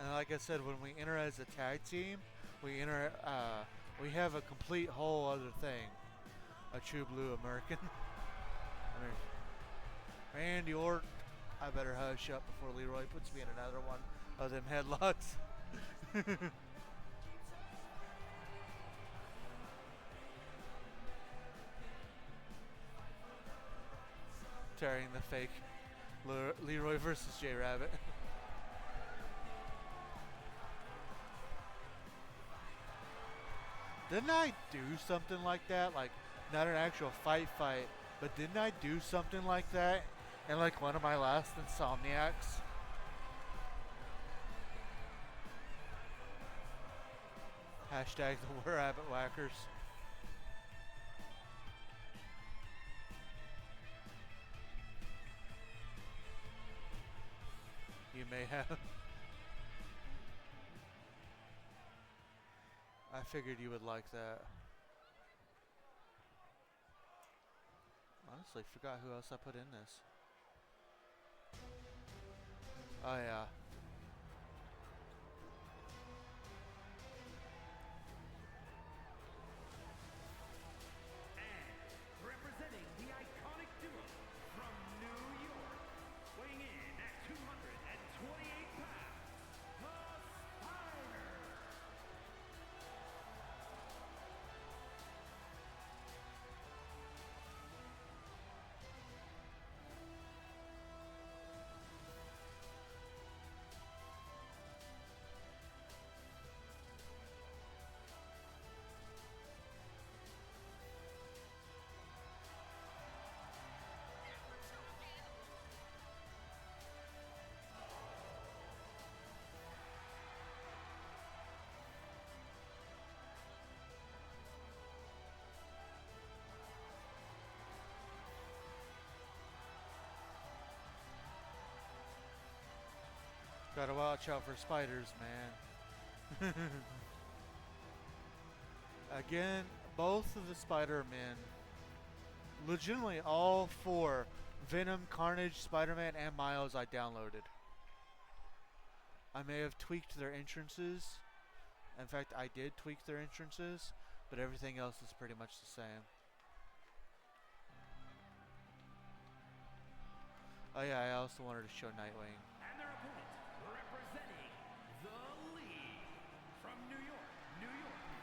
And like I said, when we enter as a tag team, we enter. We have a complete whole other thing. A true blue American. Randy Orton. I better hush up before Leroy puts me in another one of them headlocks. Tearing the fake Leroy versus J Rabbit. Didn't I do something like that? Like, not an actual fight, but didn't I do something like that in like one of my last Insomniacs? Hashtag the Rabbit Whackers. You may have. I figured you would like that. Honestly, forgot who else I put in this. Oh yeah. representing the iconic duo from New York, weighing in at 228 pounds, the Spider. Gotta watch out for spiders, man. Again, both of the Spider-Men, legitimately all four, Venom, Carnage, Spider-Man, and Miles, I downloaded. I may have tweaked their entrances. In fact, I did tweak their entrances, but everything else is pretty much the same. Oh yeah, I also wanted to show Nightwing. And their opponent, representing the League from New York,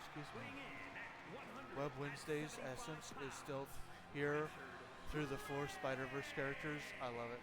Excuse weighing me. in at 100. Web Wednesday's essence is still here through the 4 Spider-Verse characters. I love it.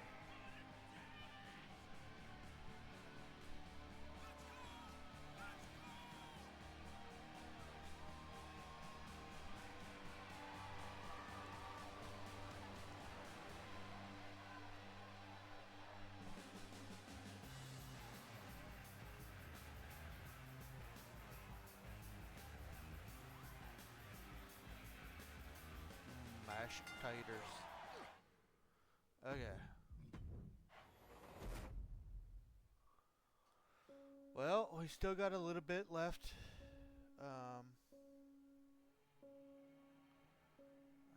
Mashed taters. Okay. Well, we still got a little bit left.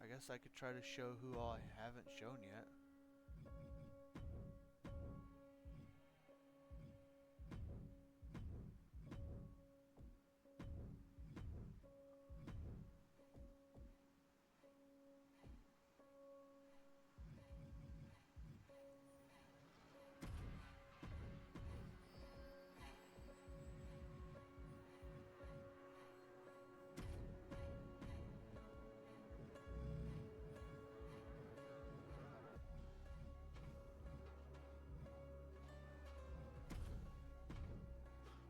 I guess I could try to show who all I haven't shown yet.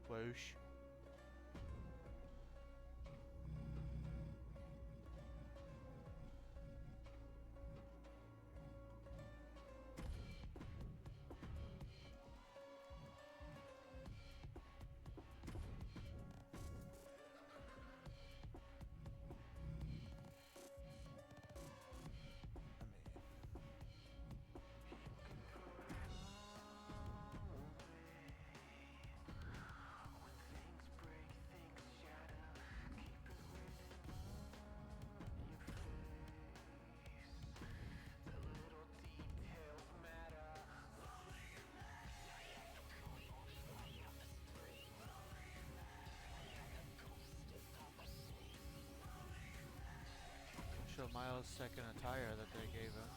Whoosh. Show Miles' second attire that they gave him.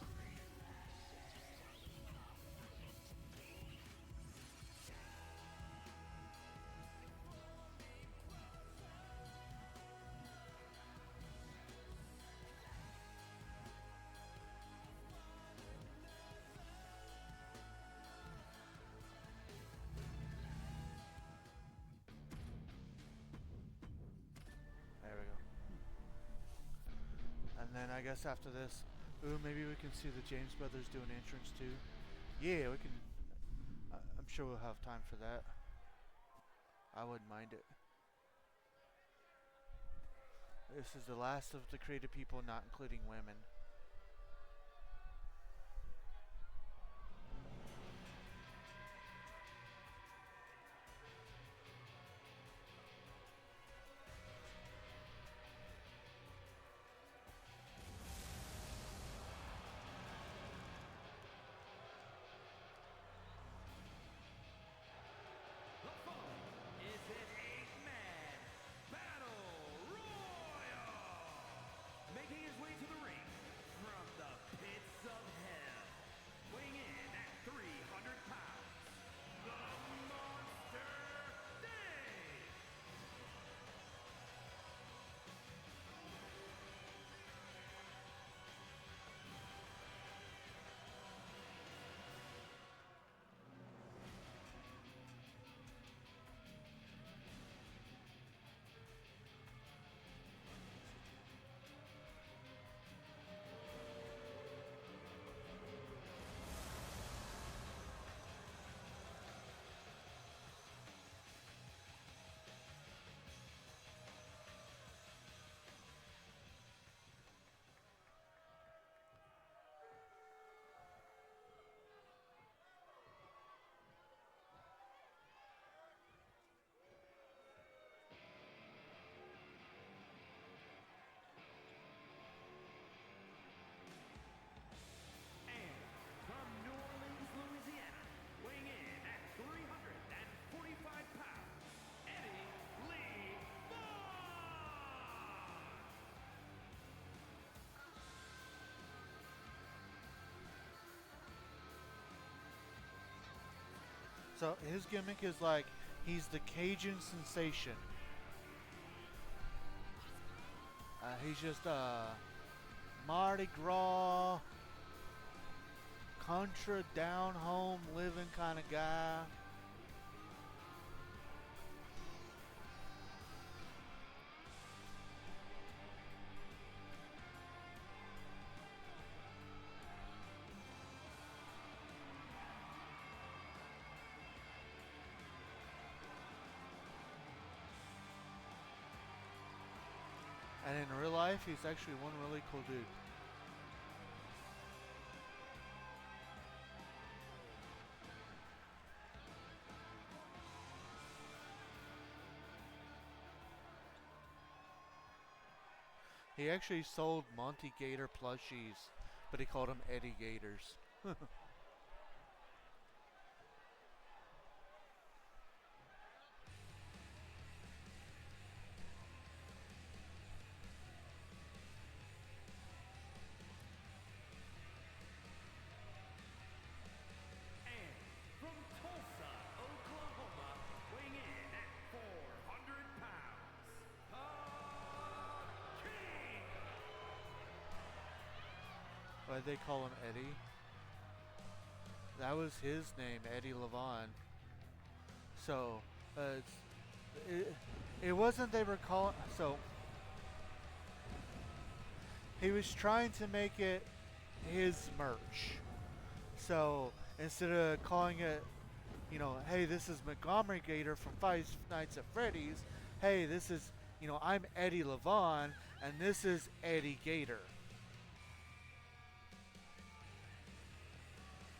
There we go. And then I guess after this, ooh, maybe we can see the James brothers do an entrance too. Yeah, we can. I'm sure we'll have time for that. I wouldn't mind it. This is the last of the creative people, not including women. The following is an 8-man battle royal. Making his way to the ring from the pits of hell, weighing in at 300 pounds, the Monster Dave. And from New Orleans, Louisiana, weighing in at 345 pounds, Eddie Lee Vaughn. So his gimmick is like he's the Cajun sensation. He's just Mardi Gras, contra down home living kind of guy. And in real life, he's actually one really cool dude. He actually sold Monty Gator plushies, but he called them Eddie Gators. And from Tulsa, Oklahoma, weighing in at 400 pounds, the King! Why'd they call him Eddie? That was his name, Eddie Levon. So, it wasn't they were calling. So, he was trying to make it his merch. So, instead of calling it, you know, hey, this is Montgomery Gator from Five Nights at Freddy's. Hey, this is, you know, I'm Eddie Levon, and this is Eddie Gator.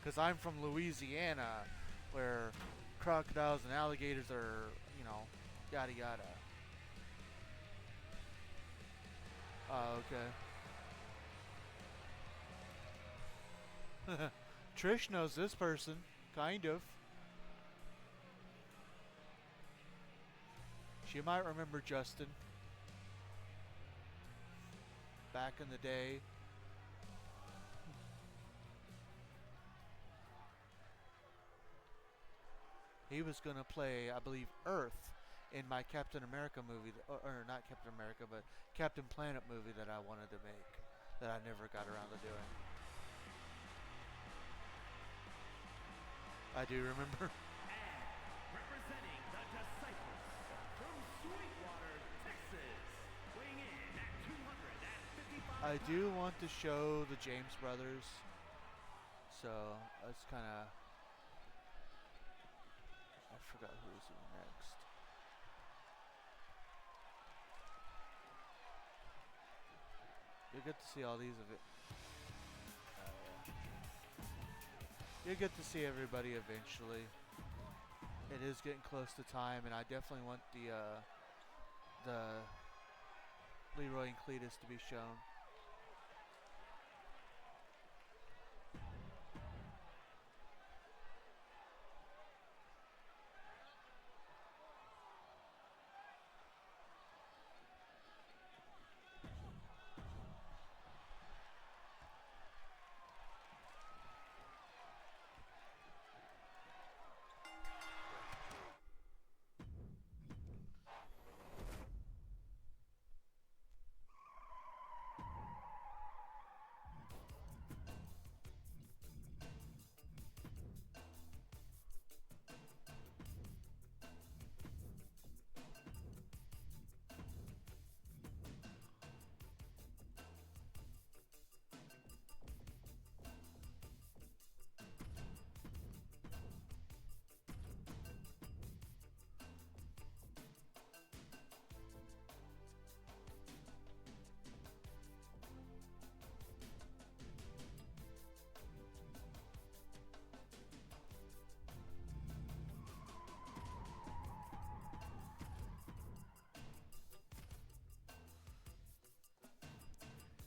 Because I'm from Louisiana, where crocodiles and alligators are, you know, yada yada. Okay. Trish knows this person, kind of. She might remember Justin. Back in the day. He was going to play, I believe, Earth in my Captain America movie, or not Captain America, but Captain Planet movie that I wanted to make, that I never got around to doing. I do remember. And representing the Disciples from Sweetwater, Texas, weighing in at 255 I do want to show the James brothers, so that's kind of. I forgot who was next. You'll get to see all these of it. You'll get to see everybody eventually. It is getting close to time, and I definitely want the Leroy and Cletus to be shown.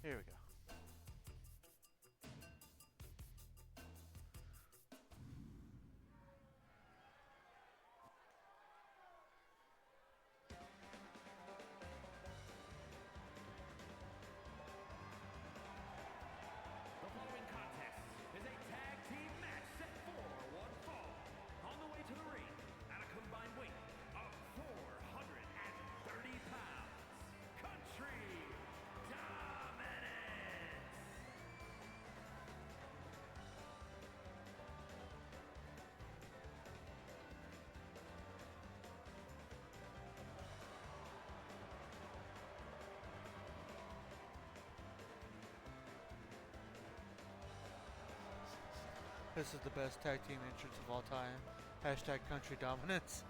Here we go. The following contest is a tag team match set for one fall. On the way to the ring at a combined weight of 430 pounds, Country Dominance. This is the best tag team entrance of all time. Hashtag Country Dominance.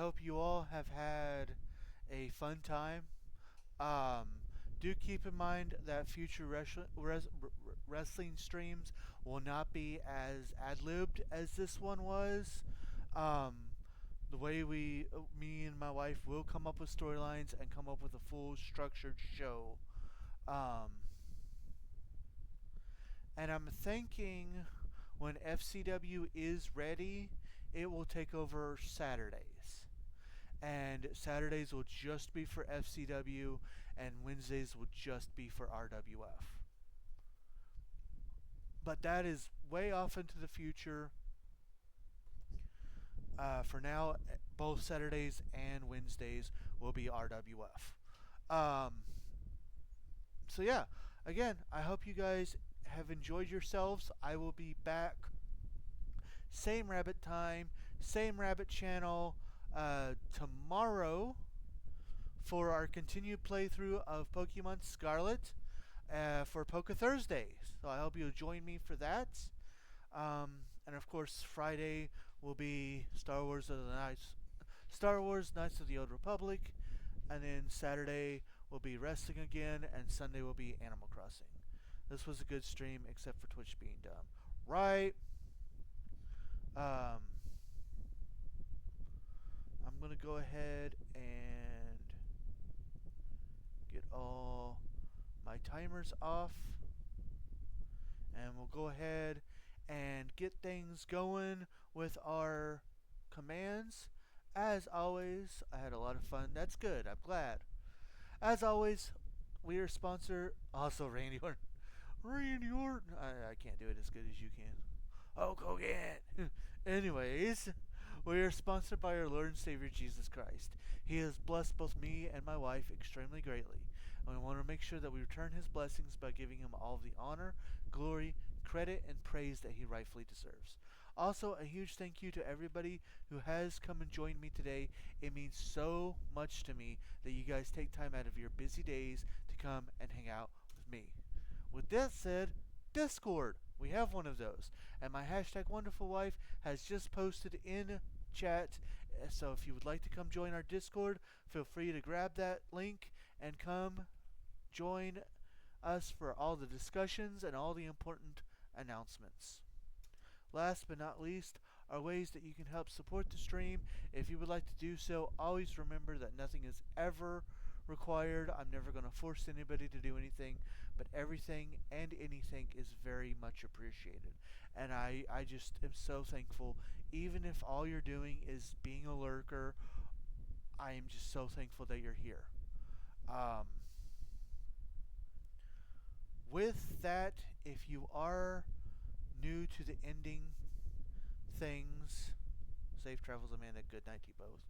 hope you all have had a fun time. Um, do keep in mind that future wrestling streams will not be as ad-libbed as this one was. Um, the way me and my wife will come up with storylines and come up with a full structured show. Um, and I'm thinking when FCW is ready, it will take over Saturdays. And Saturdays will just be for FCW, and Wednesdays will just be for RWF. But that is way off into the future. For now, both Saturdays and Wednesdays will be RWF. So yeah, again, I hope you guys have enjoyed yourselves. I will be back, same rabbit time, same rabbit channel, tomorrow for our continued playthrough of Pokemon Scarlet for Poke Thursday. So I hope you'll join me for that. And of course, Friday will be Star Wars Knights of the Old Republic, and then Saturday will be wrestling again, and Sunday will be Animal Crossing. This was a good stream, except for Twitch being dumb. Right. I'm going to go ahead and get all my timers off. And we'll go ahead and get things going with our commands. As always, I had a lot of fun. That's good. I'm glad. As always, we are sponsored. Also, Randy Orton. Randy Orton. I can't do it as good as you can. Hulk Hogan. Anyways, we are sponsored by our Lord and Savior Jesus Christ. He has blessed both me and my wife extremely greatly. And we want to make sure that we return his blessings by giving him all of the honor, glory, credit, and praise that he rightfully deserves. Also, a huge thank you to everybody who has come and joined me today. It means so much to me that you guys take time out of your busy days to come and hang out with me. With that said, Discord. We have one of those. And my hashtag wonderful wife has just posted in chat. So if you would like to come join our Discord, feel free to grab that link and come join us for all the discussions and all the important announcements. Last but not least are ways that you can help support the stream. If you would like to do so, always remember that nothing is ever required. I'm never going to force anybody to do anything, but everything and anything is very much appreciated. And I just am so thankful. Even if all you're doing is being a lurker, I am just so thankful that you're here. With that, if you are new to the ending things, safe travels, Amanda. Good night to you both.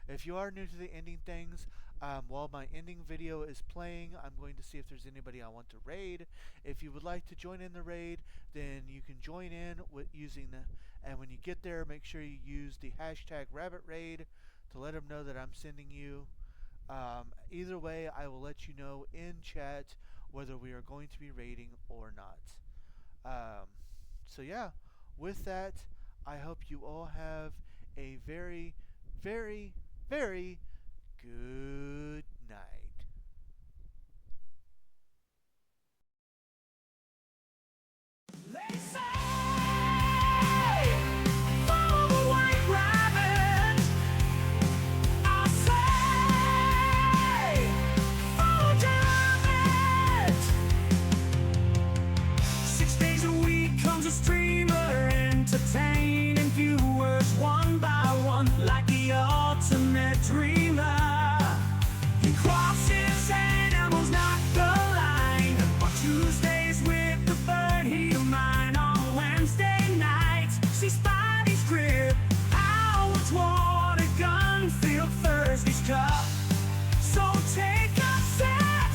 If you are new to the ending things, while my ending video is playing, I'm going to see if there's anybody I want to raid. If you would like to join in the raid, then you can join in with using and when you get there, make sure you use the hashtag RabbitRaid to let them know that I'm sending you. Either way, I will let you know in chat whether we are going to be raiding or not. So yeah, with that, I hope you all have a very, very, very good night. They say, follow the white rabbit. I say, follow Rabbit. 6 days a week comes a streamer, entertaining viewers one by one, like the ultimate dreamer. He crosses animals, not the line. On Tuesdays with the bird, he mine. On Wednesday nights, see Spidey's grip. Howard's water gun, feel Thursday's cup. So take a set,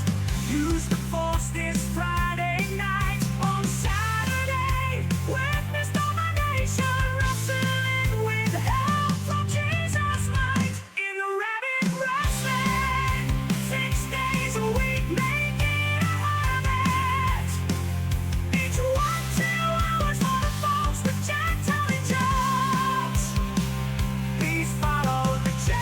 use the force this Friday night. On Saturday, witness domination, wrestling with help from Jesus might. In the rabbit wrestling, 6 days a week, make it a habit. Each 1-2 hours for the folks with Jack, Tony, Jones. Please follow the J.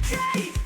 Jake!